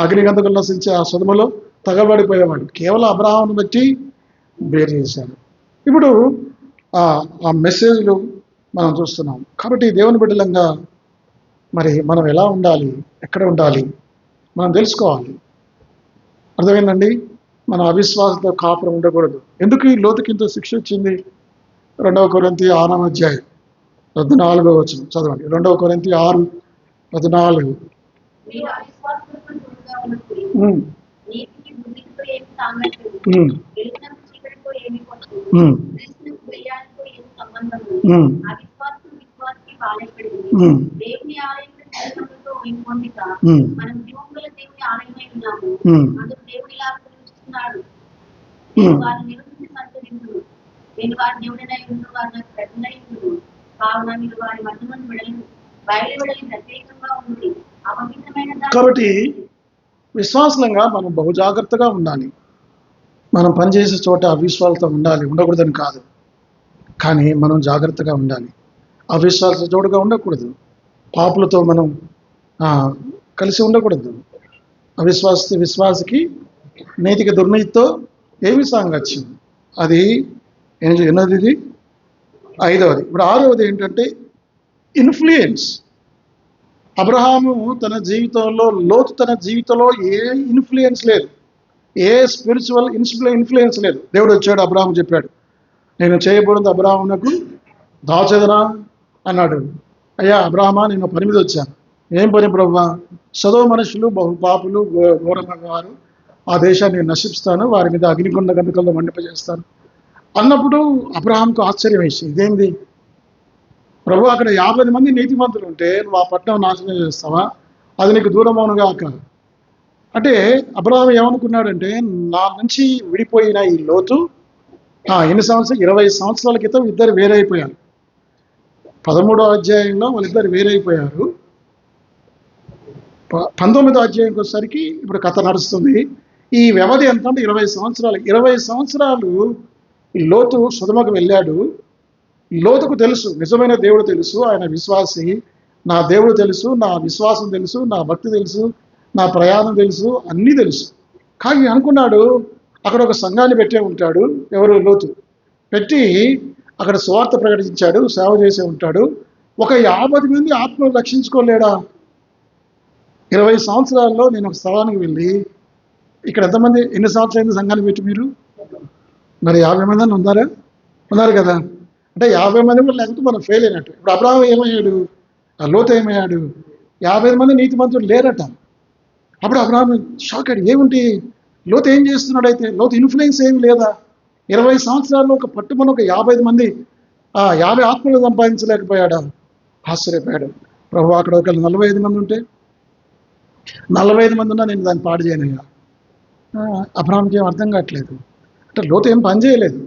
అగ్నిగంధకం నశించే ఆ సుధములో తగబడిపోయేవాడు. కేవలం అబ్రాహామును బట్టి వేరు చేశాడు. ఇప్పుడు ఆ మెసేజ్లు మనం చూస్తున్నాం. కాబట్టి దేవుని బిడ్డలంగా మరి మనం ఎలా ఉండాలి, ఎక్కడ ఉండాలి మనం తెలుసుకోవాలి. అర్థమైందండి? మన అవిశ్వాసంతో కాపురం ఉండకూడదు. ఎందుకు ఈ లోతుకి ఇంత శిక్ష వచ్చింది? 2 కొరింథీ 6:14 చదవండి. 2 కొరింథీ 6:14. కాబట్టి విశ్వాసంగా మనం బహు జాగ్రత్తగా ఉండాలి. మనం పనిచేసే చోట అవిశ్వాసంతో ఉండాలి, ఉండకూడదని కాదు, కానీ మనం జాగ్రత్తగా ఉండాలి. అవిశ్వాస చోటుగా ఉండకూడదు. పాపులతో మనం కలిసి ఉండకూడదు. విశ్వాసికి నీతికి దుర్నీతితో ఏమి సాంగత్యం? అది ఎన్నది? ఇది 5వది. ఇప్పుడు 6వది ఏంటంటే ఇన్ఫ్లుయెన్స్. అబ్రహాము తన జీవితంలో, లోతు తన జీవితంలో ఏ ఇన్ఫ్లుయెన్స్ లేదు, ఏ స్పిరిచువల్ ఇన్ఫ్లుయెన్స్ లేదు. దేవుడు వచ్చాడు, అబ్రహాము చెప్పాడు, నేను చేయబడింది అబ్రహామునకు దాచేదనా అన్నాడు. అయ్యా అబ్రహామా, నేను పని మీద వచ్చాను. ఏం పని ప్రభువా? సదోమ మనుషులు బహు పాపులు, ఘోరమైన వారు, ఆ దేశాన్ని నశిస్తాను, వారి మీద అగ్నిగుండ గంటకల్లో మండిపజేస్తాను అన్నప్పుడు అబ్రహాంకు ఆశ్చర్యం వేసి, ఇదేంది ప్రభు, అక్కడ 50 మంది నీతిమంతులు ఉంటే నువ్వు ఆ పట్టణం నాశనం చేస్తావా? అది నీకు దూరమవునుగాక. అంటే అబ్రహాం ఏమనుకున్నాడంటే, నా నుంచి విడిపోయిన ఈ లోతు ఎన్ని సంవత్సరాలు, 20 సంవత్సరాల క్రితం ఇద్దరు వేరైపోయారు. 13వ అధ్యాయంలో వాళ్ళిద్దరు వేరైపోయారు. 19వ అధ్యాయంకి వచ్చేసరికి ఇప్పుడు కథ నడుస్తుంది. ఈ వ్యవధి ఎంత అంటే 20 సంవత్సరాలు. 20 సంవత్సరాలు ఈ లోతు సుధమకు వెళ్ళాడు. లోతుకు తెలుసు, నిజమైన దేవుడు తెలుసు, ఆయన విశ్వాసి, నా దేవుడు తెలుసు, నా విశ్వాసం తెలుసు, నా భక్తి తెలుసు, నా ప్రయాణం తెలుసు, అన్నీ తెలుసు. కానీ అనుకున్నాడు అక్కడ ఒక సంఘాన్ని పెట్టే ఉంటాడు. ఎవరు? లోతు. పెట్టి అక్కడ స్వార్థ ప్రకటించాడు, సేవ చేసే ఉంటాడు. ఒక 50 మంది ఆత్మను రక్షించుకోలేడా? 20 సంవత్సరాల్లో నేను ఒక స్థలానికి వెళ్ళి, ఇక్కడ ఎంతమంది, ఎన్ని సంవత్సరాలు సంఘాన్ని పెట్టి మీరు? మరి 50 మంది అని ఉన్నారు కదా. అంటే 50 మంది కూడా లేకపోతే మనం ఫెయిల్ అయినట్టు. ఇప్పుడు అబ్రహాము ఏమయ్యాడు? ఆ లోతు ఏమయ్యాడు? 50 మంది నీతిమంతులు లేరట. అప్పుడు అబ్రహాము షాక్ అయ్యాడు. ఏమిటి లోతు ఏం చేస్తున్నాడు? అయితే లోతు ఇన్ఫ్లుయెన్స్ ఏమి లేదా? 20 సంవత్సరాల్లో ఒక పట్టుమని ఒక 55 మంది 50 ఆత్మలు సంపాదించలేకపోయాడా? ఆశ్చర్యపోయాడు. ప్రభు, అక్కడ ఒక 45 మంది ఉంటే, 45 మంది ఉన్నా నేను దాన్ని పాడు చేయనయ్యా. అబ్రహాంకి ఏం అర్థం కావట్లేదు. అంటే లోతు ఏం పని చేయలేదు,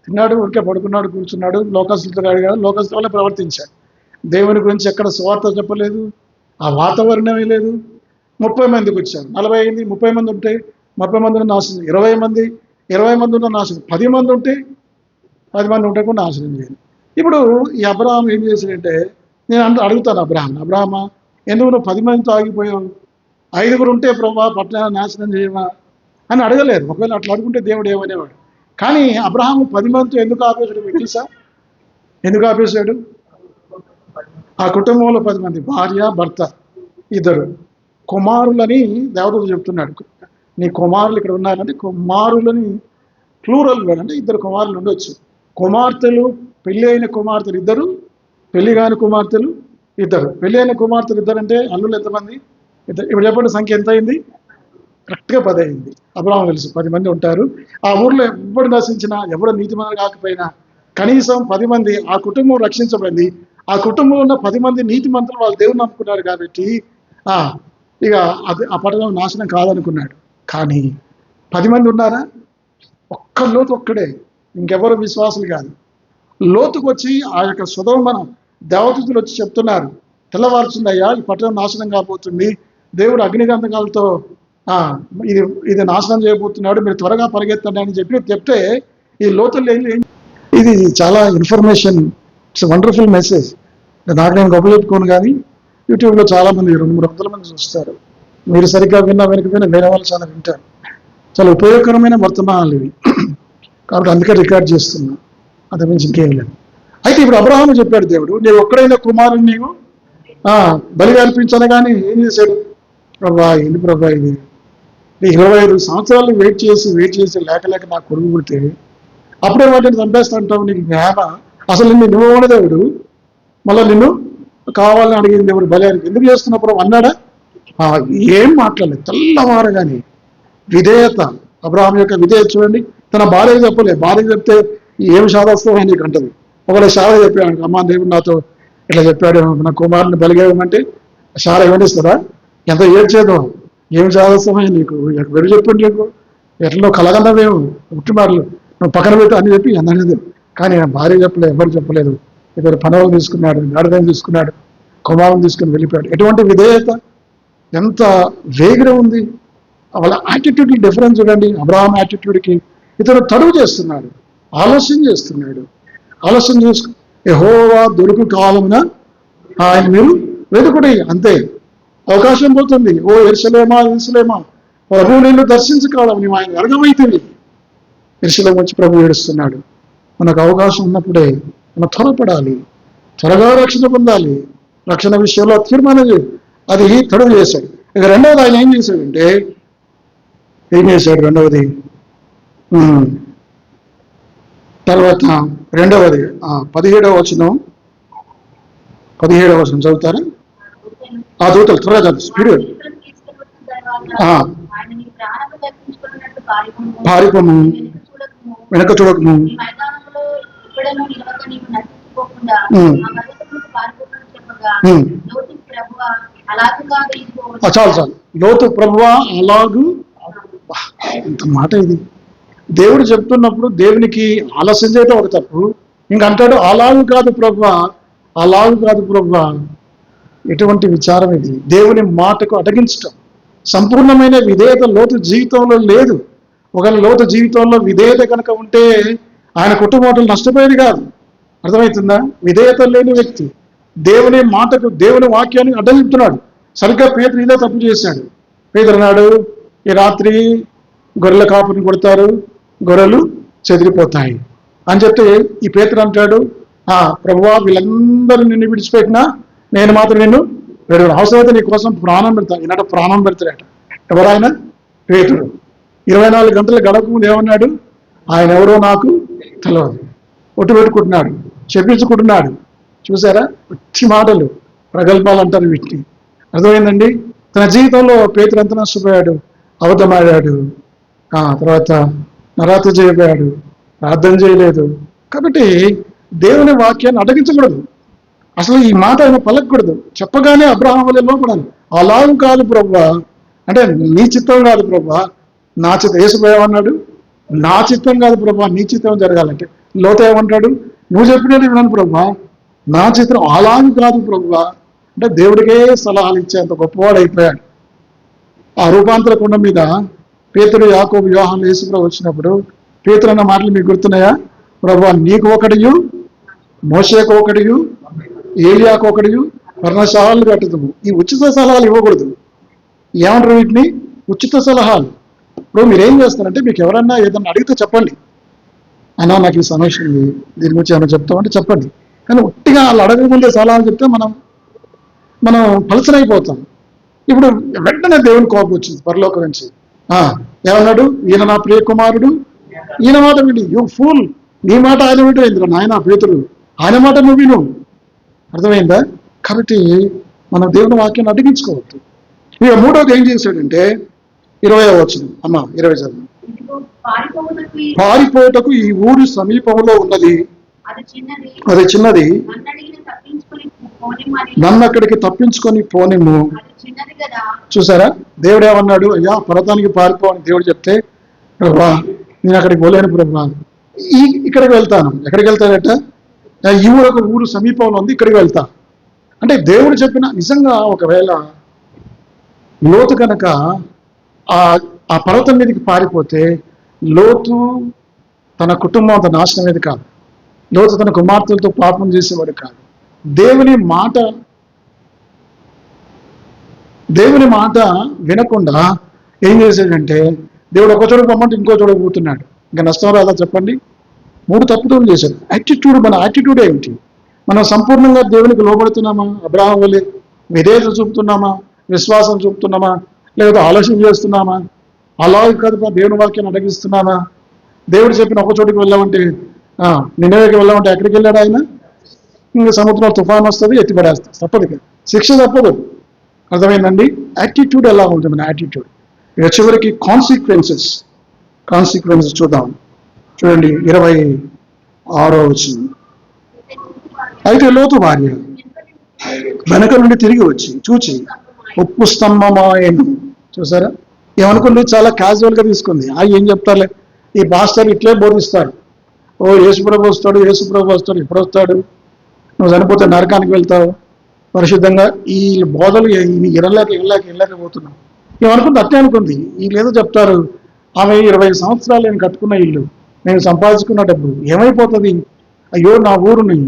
తిన్నాడు, ఊరికే పడుకున్నాడు, కూర్చున్నాడు, లోకస్తులతో అడిగాడు, లోకస్తుల వల్ల ప్రవర్తించాడు. దేవుని గురించి ఎక్కడ స్వార్థ చెప్పలేదు, ఆ వాతావరణమే లేదు. 30 మందికి వచ్చారు, 40 అయింది, 30 మంది ఉంటే 30 మంది ఉన్న నాశనం, 20 మంది ఉన్న నాశనం, 10 మంది ఉంటే 10 మంది ఉంటే కూడా నాశనం చేయాలి. ఇప్పుడు ఈ అబ్రహాం ఏం చేశాడంటే, నేను అడుగుతాను అబ్రహామా, ఎందుకు నువ్వు 10 మందితో ఆగిపోయావు? 5గురు ఉంటే ప్రభా పట్టణాన్ని నాశనం చేయవా అని అడగలేదు. ఒకవేళ అట్లా అడుగుంటే దేవుడు ఏమనేవాడు. కానీ అబ్రహాము 10 మందితో ఎందుకు ఆపేశాడు మీకు తెలుసా? ఎందుకు ఆపేశాడు? ఆ కుటుంబంలో 10 మంది, భార్య భర్త, 2 కుమారులని దేవతలు చెప్తున్నాడు. నీ కుమారులు ఇక్కడ ఉన్నారంటే కుమారులని ప్లూరల్ వేడు, అంటే 2 కుమారులు ఉండొచ్చు. కుమార్తెలు, పెళ్ళి అయిన కుమార్తెలు 2, పెళ్లి కాని కుమార్తెలు 2. పెళ్ళి అయిన కుమార్తెలు 2 అంటే అల్లులు ఎంతమంది? 2. ఇప్పుడు చెప్పండి, సంఖ్య ఎంత అయింది? కరెక్ట్గా 10 అయింది. అబ్రహాము తెలుసు 10 మంది ఉంటారు. ఆ ఊర్లో ఎవడు నశించినా, ఎవడు నీతిమంతుడు కాకపోయినా కనీసం 10 మంది ఆ కుటుంబం రక్షించబడింది. ఆ కుటుంబంలో ఉన్న 10 మంది నీతిమంతులు, వాళ్ళు దేవుని నమ్ముకున్నారు కాబట్టి ఇక అది ఆ పట్టణం నాశనం కాదనుకున్నాడు. కానీ 10 మంది ఉన్నారా? ఒక్క లోతు ఒక్కడే, ఇంకెవరు విశ్వాసులు కాదు. లోతుకు వచ్చి ఆ యొక్క సొదొమ దేవదూతలు వచ్చి చెప్తున్నారు, తెల్లవారుతుందయ్యా, ఈ పట్టణం నాశనం కాబోతుంది, దేవుడు అగ్నిగంధకాలతో ఇది నాశనం చేయబోతున్నాడు, మీరు త్వరగా పరిగెత్తండి అని చెప్తే ఈ లోతులు ఇది చాలా ఇన్ఫర్మేషన్ ఇట్స్ వండర్ఫుల్ మెసేజ్. నాకు నేను గొప్ప చెప్పుకోను, కానీ యూట్యూబ్లో చాలామంది 200-300 మంది చూస్తారు. మీరు సరిగ్గా విన్నా వెనకపోయినా వేరే వాళ్ళు చాలా వింటారు. చాలా ఉపయోగకరమైన వర్తమానాలు ఇవి. కాబట్టి అందుకే రికార్డ్ చేస్తున్నా, అంత మించి ఇంకేం లేదు. అయితే ఇప్పుడు అబ్రహాము చెప్పాడు, దేవుడు నీవు ఒక్కడైనా కుమారుని నీవు బలిగా అర్పించాను. కానీ ఏం చేశాడు? ప్రభా ఏంటి ప్రభా ఇది, 25 సంవత్సరాలు వెయిట్ చేసి లేక నా కొడుకు పుడితే అప్పుడే వాటిని చంపేస్తా అంటావు, నీకు జ్ఞాన? అసలు నిన్ను ఇవ్వని దేవుడు మళ్ళీ నిన్ను కావాలని అడిగింది దేవుడు, బలి ఎందుకు చేస్తున్నప్పుడు అన్నాడా? ఏం మాట్లాడలేదు. తెల్లవారగానే విధేయత, అబ్రహాం యొక్క విధేయత చూడండి. తన భార్యకు చెప్పలేదు. భార్యకు చెప్తే ఏం సాధస్తావు నీకు అంటది. ఒకవేళ శార చెప్పాడు, అమ్మా దేవుడు నాతో ఇట్లా చెప్పాడు, నా కుమారుని బలిగా ఇవ్వమంటే శార ఇవ్వనిస్తుందా? ఎంత ఏడ్చేదో, ఏం సాధస్తామో నీకు, వెరు చెప్పండి, నీకు ఎట్లా కలగన్నవేమో ఉట్టి మాటలు నువ్వు పక్కన పెట్టు అని చెప్పి అన్నది. కానీ భార్య చెప్పలేదు, ఎవరు చెప్పలేదు. ఇద్దరు పనులు తీసుకున్నాడు, గాడిదని తీసుకున్నాడు, కుమారుని తీసుకుని వెళ్ళిపోయాడు. ఎటువంటి విధేయత, ఎంత వేగర ఉంది. వాళ్ళ యాటిట్యూడ్ డిఫరెన్స్ చూడండి. అబ్రహాం యాటిట్యూడ్కి ఇతను తడువు చేస్తున్నాడు, ఆలస్యం చేస్తున్నాడు. ఆలస్యం చేసుకు యెహోవా దొరుకు కాలమున ఆయన మీరు వెతుకుడి, అంతే. అవకాశం పోతుంది. ఓ యెరూషలేమా ప్రభు నిన్ను దర్శించుకోవడం నీవు ఆయన అర్థమైతుంది. యెరూషలేము వచ్చి ప్రభు ఏడుస్తున్నాడు. మనకు అవకాశం ఉన్నప్పుడే మనం త్వరపడాలి, త్వరగా రక్షణ పొందాలి. రక్షణ విషయంలో తీర్మానం అది తడువు చేశాడు. ఇక రెండవది ఆయన ఏం చేశాడంటే, రెండవది తర్వాత రెండవది 17వ వచనం చదువుతారా? ఆ దూతలు త్వరగా చదువు, స్పీడ్. పారిపోము, వెనక చూడకము, చాలు. లోతు ప్రభువా అలాగు. ఇంత మాట ఇది. దేవుడు చెప్తున్నప్పుడు దేవునికి ఆలస్యం చేయటం ఒక తప్పు. ఇంకంటాడు అలాగు కాదు ప్రభువా, అలాగు కాదు ప్రభువా. ఎటువంటి విచారం ఇది! దేవుని మాటకు అటగించటం. సంపూర్ణమైన విధేయత లోతు జీవితంలో లేదు. ఒకవేళ లోతు జీవితంలో విధేయత కనుక ఉంటే ఆయన కుటుంబం నష్టపోయేది కాదు. అర్థమవుతుందా? విధేయత లేని వ్యక్తి దేవుని మాటకు, దేవుని వాక్యాన్ని అడ్డగిస్తున్నాడు. సరిగ్గా పేతురు ఇదే తప్పు చేశాడు. పేతురు అన్నాడు, ఈ రాత్రి గొర్రెల కాపుని కొడతారు, గొర్రెలు చెదిరిపోతాయి అని చెప్తే ఈ పేతురు అంటాడు, ప్రభువా వీళ్ళందరూ నిన్ను విడిచిపెట్టినా నేను మాత్రం నిన్ను వేడు అవసరమైతే నీ కోసం ప్రాణం పెడతాను. ఈనాట ప్రాణం పెడతాడట. ఎవరైనా? పేతురు. 24 గంటలు గడపక ముందు ఏమన్నాడు? ఆయన ఎవరో నాకు తెలియదు. ఒట్టు పెట్టుకుంటున్నాడు, చెప్పించుకుంటున్నాడు. చూసారా? వచ్చి మాటలు, ప్రగల్భాలు అంటారు వీటిని. అర్థమైందండి? తన జీవితంలో పేతురు ఎంత నష్టపోయాడు, అబద్ధమాడాడు, తర్వాత నరాత్రి చేయబోయాడు, ప్రార్థన చేయలేదు. కాబట్టి దేవుని వాక్యాన్ని అడగించకూడదు. అసలు ఈ మాట ఆయన పలకూడదు. చెప్పగానే అబ్రహాం వల్ల లోపడాలి. అలాగూ కాదు ప్రభువా, అంటే నీ చిత్తం కాదు ప్రభువా, నా చిత్తం. యేసుపోయామన్నాడు, నా చిత్తం కాదు ప్రభువా, నీ చిత్తం జరగాలంటే. లోతు ఏమంటాడు? నువ్వు చెప్పినట్టు విన్నాను ప్రభువా, నా చిత్రం అలాగూ కాదు ప్రభువా. అంటే దేవుడికే సలహాలు ఇచ్చేంత గొప్పవాడు అయిపోయాడు. ఆ రూపాంతర కొండ మీద పేతురు, యాకోబు, యోహాను, యేసుప్రభు వచ్చినప్పుడు పేతురు అన్న మాటలు మీకు గుర్తున్నాయా? ప్రభువా నీకు ఒకడియు, మోషేకు ఒకడియు, ఏలియాకు ఒకడియు పర్ణశాలలు కట్టుదాము. ఈ ఉచిత సలహాలు ఇవ్వకూడదు. ఏమంటారు వీటిని? ఉచిత సలహాలు. ఇప్పుడు మీరేం చేస్తారంటే, మీకు ఎవరన్నా ఏదన్నా అడిగితే చెప్పండి, అన్నా నాకు ఈ సమస్య ఉంది, దీని గురించి ఏమైనా చెప్తామంటే చెప్పండి. కానీ ఒట్టిగా వాళ్ళు అడగకముందే సలహాలు చెప్తే మనం పలసనైపోతాం. ఇప్పుడు వెంటనే దేవుని కోపం వచ్చింది పరలోకం నుంచి. ఏమన్నాడు? ఈయన నా ప్రియ కుమారుడు, ఈయన మాట విని. యూ ఫూల్, నీ మాట ఆయన వింటే నాయన పేతురు, ఆయన మాట నువ్వు విను. అర్థమైందా? కాబట్టి మనం దేవుని వాక్యాన్ని అడ్డగించుకోవద్దు. ఇక మూడోది ఏం చేశాడంటే 20వ వచనం, 20 చదువు. పారిపోటకు ఈ ఊరు సమీపంలో ఉన్నది, అది చిన్నది, నన్ను అక్కడికి తప్పించుకొని పోనిమ్ము. చూసారా? దేవుడు ఏమన్నాడు? అయ్యా పర్వతానికి పారిపోవని దేవుడు చెప్తే, ప్రభా నేను అక్కడికి పోలేను ప్రభా, ఇక్కడికి వెళ్తాను. ఎక్కడికి వెళ్తాడట? ఈ ఊరు సమీపంలో ఉంది, ఇక్కడికి వెళ్తా అంటే దేవుడు చెప్పిన. నిజంగా ఒకవేళ లోతు కనుక ఆ పర్వతం మీదకి పారిపోతే లోతు తన కుటుంబం అంత నాశనం అనేది కాదు. లోతు తన కుమార్తెలతో పాపం చేసేవాడు కాదు. దేవుని మాట వినకుండా ఏం చేశాడంటే, దేవుడు ఒక చోట పొమ్మంటే ఇంకో చోట పోతున్నాడు. ఇంకా నష్టం రాదా చెప్పండి? 3 తప్పులు చేశాడు. మన యాటిట్యూడ్ ఏమిటి? మనం సంపూర్ణంగా దేవునికి లోబడుతున్నామా? అబ్రహాం వలె విధేయత చూపుతున్నామా? విశ్వాసం చూపుతున్నామా? లేదా ఆలోచన చేస్తున్నామా? అలాగే కదా దేవుని వాక్యాన్ని అడగిస్తున్నామా? దేవుడు చెప్పిన ఒక చోటికి వెళ్ళామంటే, నిన్నవేకి వెళ్ళామంటే ఎక్కడికి వెళ్ళాడు ఆయన? ఇంకా సముద్రంలో తుఫాన్ వస్తుంది, ఎత్తిపడేస్తుంది. తప్పదు, శిక్ష తప్పదు. అర్థమైందండి? యాటిట్యూడ్ ఎలా ఉంటుంది మన యాటిట్యూడ్? ఇక చివరికి కాన్సిక్వెన్సెస్ చూద్దాం. చూడండి 26వ వచనం. అయితే లోతు భార్య వెనక నుండి తిరిగి వచ్చి చూచి ఉప్పు స్తంభమాయను. చూసారా? ఏమనుకుంది? చాలా క్యాజువల్గా తీసుకుంది. ఏం చెప్తారులే, ఈ పాస్టర్ ఇట్లే బోధిస్తాడు, యేసుప్రభు వస్తాడు, ఇప్పుడు వస్తాడు, నువ్వు చనిపోతే నరకానికి వెళ్తావు, పరిశుద్ధంగా ఈ బోధలు వెళ్ళలేకపోతున్నావు. ఏమనుకుంది? అట్టే అనుకుంది. వీళ్ళేదో చెప్తారు, ఆమె 20 సంవత్సరాలు నేను కట్టుకున్న ఇల్లు, నేను సంపాదించుకున్న డబ్బు ఏమైపోతుంది? అయ్యో నా ఊరుని,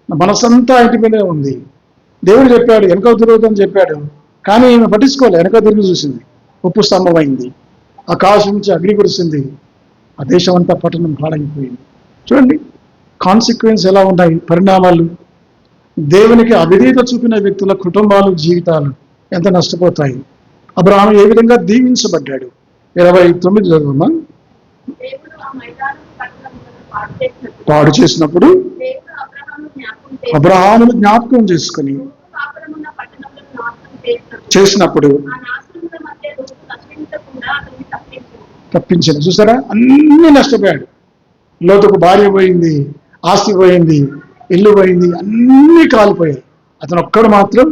నా మనసంతా ఇంటి మీదే ఉంది. దేవుడు చెప్పాడు వెనక తిరుగుతుందని చెప్పాడు, కానీ ఈమె పట్టించుకోలే. వెనక తిరిగి చూసింది, ఉప్పు స్తంభమైంది, ఆకాశం నుంచి అగ్ని కురిసింది, ఆ దేశం అంతా పట్టణం పాడైపోయింది. చూడండి కాన్సిక్వెన్స్ ఎలా ఉన్నాయి, పరిణామాలు. దేవునికి అవిధేయత చూపిన వ్యక్తుల కుటుంబాలు, జీవితాలు ఎంత నష్టపోతాయి. అబ్రహాము ఏ విధంగా దీవించబడ్డాడు? 29 చదువమ్మా. పాడు చేసినప్పుడు అబ్రహామును జ్ఞాపకం చేసుకుని చేసినప్పుడు తప్పించిన. చూసారా? అన్ని నష్టపోయాడు. లోతుకు భార్య పోయింది, ఆస్తి పోయింది, ఇల్లు పోయింది, అన్ని కాలిపోయాయి. అతను ఒక్కడు మాత్రం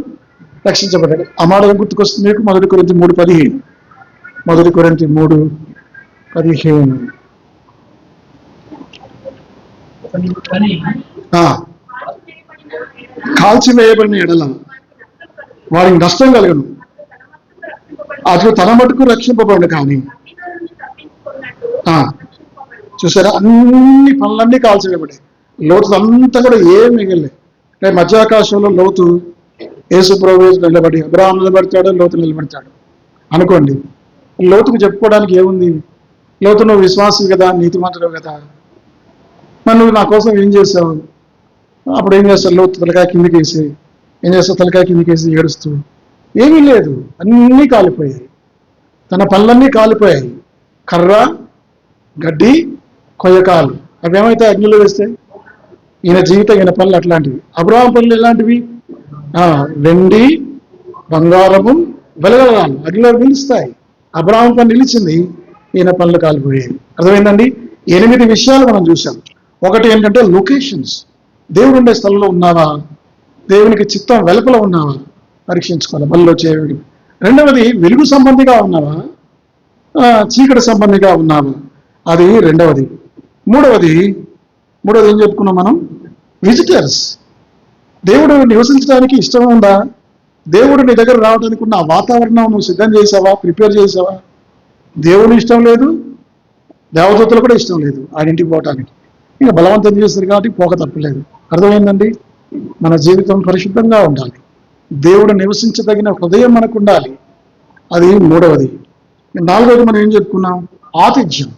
రక్షించబడ్డాడు. ఆ మాట గుర్తుకొస్తుంది మీకు? 1 కొరింథీ 3:15. 1 కొరింథీ 3:15. కాల్చివేయబడిన ఎడల వారికి నష్టం కలగను, అతను తన మటుకు రక్షింపబడు. కానీ చూసారా? అన్ని పనులన్నీ కాల్చివేయబడ్డాయి. లోతు అంతా కూడా ఏం మిగిలినాయి. మధ్యాకాశంలో లోతు యేసుప్రభు నిలబడి, అబ్రహాము నిలబడతాడు, లోతు నిలబడతాడు అనుకోండి. లోతుకు చెప్పుకోవడానికి ఏముంది? లోతు నువ్వు విశ్వాసం కదా, నీతిమంతుడు కదా, మరి నువ్వు నా కోసం ఏం చేసావు? అప్పుడు ఏం చేస్తావు? లోతు తలకాయ కిందికి వేసి ఏం చేస్తావు? తలకాయ కిందికి వేసి ఏడుస్తూ, ఏమీ లేదు, అన్నీ కాలిపోయాయి, తన పనులన్నీ కాలిపోయాయి. కర్ర, గడ్డి, కొయ్యకాలు అవి ఏమైతే అగ్నిలో వేస్తే? ఈయన జీవితం, ఈయన పనులు అట్లాంటివి. అబ్రహాము పనులు ఎలాంటివి? వెండి, బంగారము, వెలగలగాలు అగ్నిలో నిలుస్తాయి. అబ్రహాము పని నిలిచింది, ఈయన పనులు కాలిపోయాయి. అర్థమైందండి? 8 విషయాలు మనం చూసాం. ఒకటి ఏంటంటే లొకేషన్స్. దేవుడు ఉండే స్థలంలో ఉన్నావా? దేవునికి చిత్తం వెలుపల ఉన్నావా? పరీక్షించుకోవాలి బలిలో చేయడం. రెండవది, వెలుగు సంబంధిగా ఉన్నావా, చీకటి సంబంధిగా ఉన్నావా? అది రెండవది. మూడవది ఏం చెప్పుకున్నాం మనం? విజిటర్స్. దేవుడు నివసించడానికి ఇష్టం ఉందా? దేవుడు నీ దగ్గర రావడానికి ఉన్న ఆ వాతావరణం నువ్వు సిద్ధం చేసావా, ప్రిపేర్ చేసావా? దేవుని ఇష్టం లేదు, దేవదూతలు కూడా ఇష్టం లేదు ఆయన ఇంటికి పోవటానికి. ఇంకా బలవంతం చేస్తారు కాబట్టి పోక తప్పలేదు. అర్థమైందండి? మన జీవితం పరిశుద్ధంగా ఉండాలి, దేవుడు నివసించదగిన హృదయం మనకు ఉండాలి. అది మూడవది. నాలుగవది మనం ఏం చెప్పుకున్నాం? ఆతిథ్యం.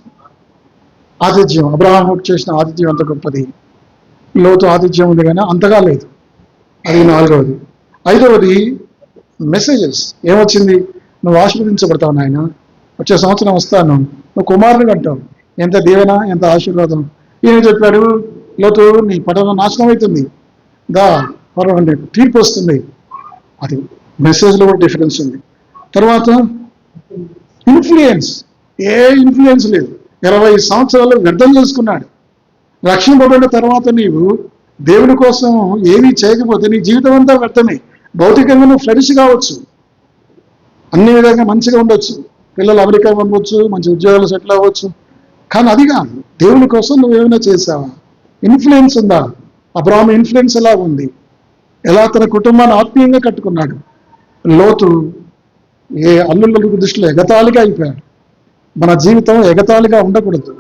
అబ్రహాము చేసిన ఆతిథ్యం అంత గొప్పది. లోతు ఆతిథ్యం ఉంది కానీ అంతగా లేదు. అది నాలుగవది. ఐదవది మెసేజెస్. ఏమొచ్చింది? నువ్వు ఆశీర్వదించబడతావు నాయన, వచ్చే సంవత్సరం వస్తాను, నువ్వు కుమారుని అంటావు. ఎంత దీవెన, ఎంత ఆశీర్వాదం. ఈయన చెప్పాడు, లోతు నీ పట్టణం నాశనం అవుతుంది, తీర్పు వస్తుంది. అది మెసేజ్లో కూడా డిఫరెన్స్ ఉంది. తర్వాత ఇన్ఫ్లుయెన్స్. ఏ ఇన్ఫ్లుయెన్స్ లేదు. 20 సంవత్సరాలు వ్యర్థం చేసుకున్నాడు. రక్షింపబడిన తర్వాత నీవు దేవుని కోసం ఏమీ చేయకపోతే నీ జీవితం అంతా వ్యర్థమే. భౌతికంగా నువ్వు ఫ్లరిష్ కావచ్చు, అన్ని విధంగా మంచిగా ఉండొచ్చు, పిల్లలు అమెరికా పంపవచ్చు, మంచి ఉద్యోగాలు సెటిల్ అవ్వచ్చు, కానీ అది కాదు. దేవుని కోసం నువ్వేమైనా చేసావా? ఇన్ఫ్లుయెన్స్ ఉందా? అబ్రహాము ఇన్ఫ్లుయెన్స్ ఎలా ఉంది? ఎలా తన కుటుంబాన్ని ఆత్మీయంగా కట్టుకున్నాడు? లోతు ఏ అల్లుళ్ళకు దృష్టిలో ఎగతాళిగా అయిపోయాడు. మన జీవితం ఎగతాళిగా ఉండకూడదు.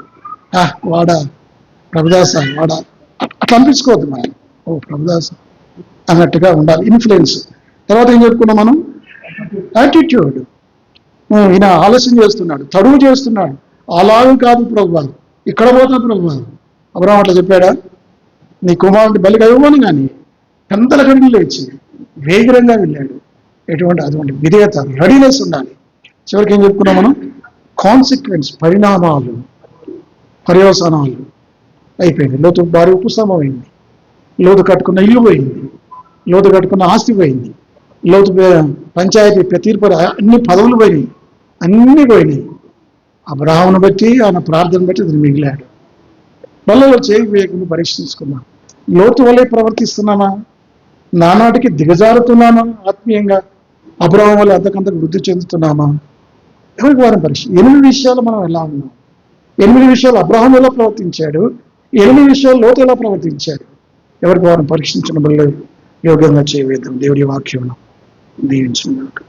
వాడా ప్రభుదాస, వాడా అట్లా అనిపించుకోవద్దు మనం. ఓ ప్రభుదాస్ అన్నట్టుగా ఉండాలి, ఇన్ఫ్లుయెన్స్. తర్వాత ఏం చెప్పుకున్నాం మనం? యాటిట్యూడ్. ఈయన ఆలస్యం చేస్తున్నాడు, తడువు చేస్తున్నాడు. అలాగే కాదు ప్రభువా, ఇక్కడ పోతా ప్రభువా. అబ్రాహాం అట్లా చెప్పాడా? నీ కుమారుడిని బలిగా ఇవ్వమని కానీ పెంతల గడిని లేచి వేగరంగా వెళ్ళాడు. అటువంటి విధేయత, రెడీనెస్ ఉండాలి. చివరికి ఏం చెప్పుకున్నాం మనం? కాన్సిక్వెన్స్, పరిణామాలు, పర్యవసానాలు అయిపోయింది. లోతు భార్య ఉపశమమైంది, లోతు కట్టుకున్న ఇల్లు పోయింది, లోతు కట్టుకున్న ఆస్తి పోయింది, లోతు పంచాయతీ తీర్పు అన్ని పదవులు పోయినాయి, అన్నీ పోయినాయి. అబ్రాహామును బట్టి, ఆయన ప్రార్థన బట్టి అతను మిగిలాడు. వల్లలో చేయి వేయకుండా పరీక్షించుకున్నాం. లోతు వల్లే ప్రవర్తిస్తున్నామా? నానాటికి దిగజారుతున్నామా? ఆత్మీయంగా అబ్రాహాం వల్ల అంతకంతకు వృద్ధి చెందుతున్నామా? ఎవరికి వారం పరీక్ష. 8 విషయాలు మనం ఎలా ఉన్నాం? 8 విషయాలు అబ్రాహాం ఎలా ప్రవర్తించాడు, 8 విషయాలు లోతు ఎలా ప్రవర్తించాడు? ఎవరికి వారం పరీక్షించడం వల్ల యోగ్యంగా చేయవేద్దాం. దేవుడి వాక్యం దీవించుకున్నాడు.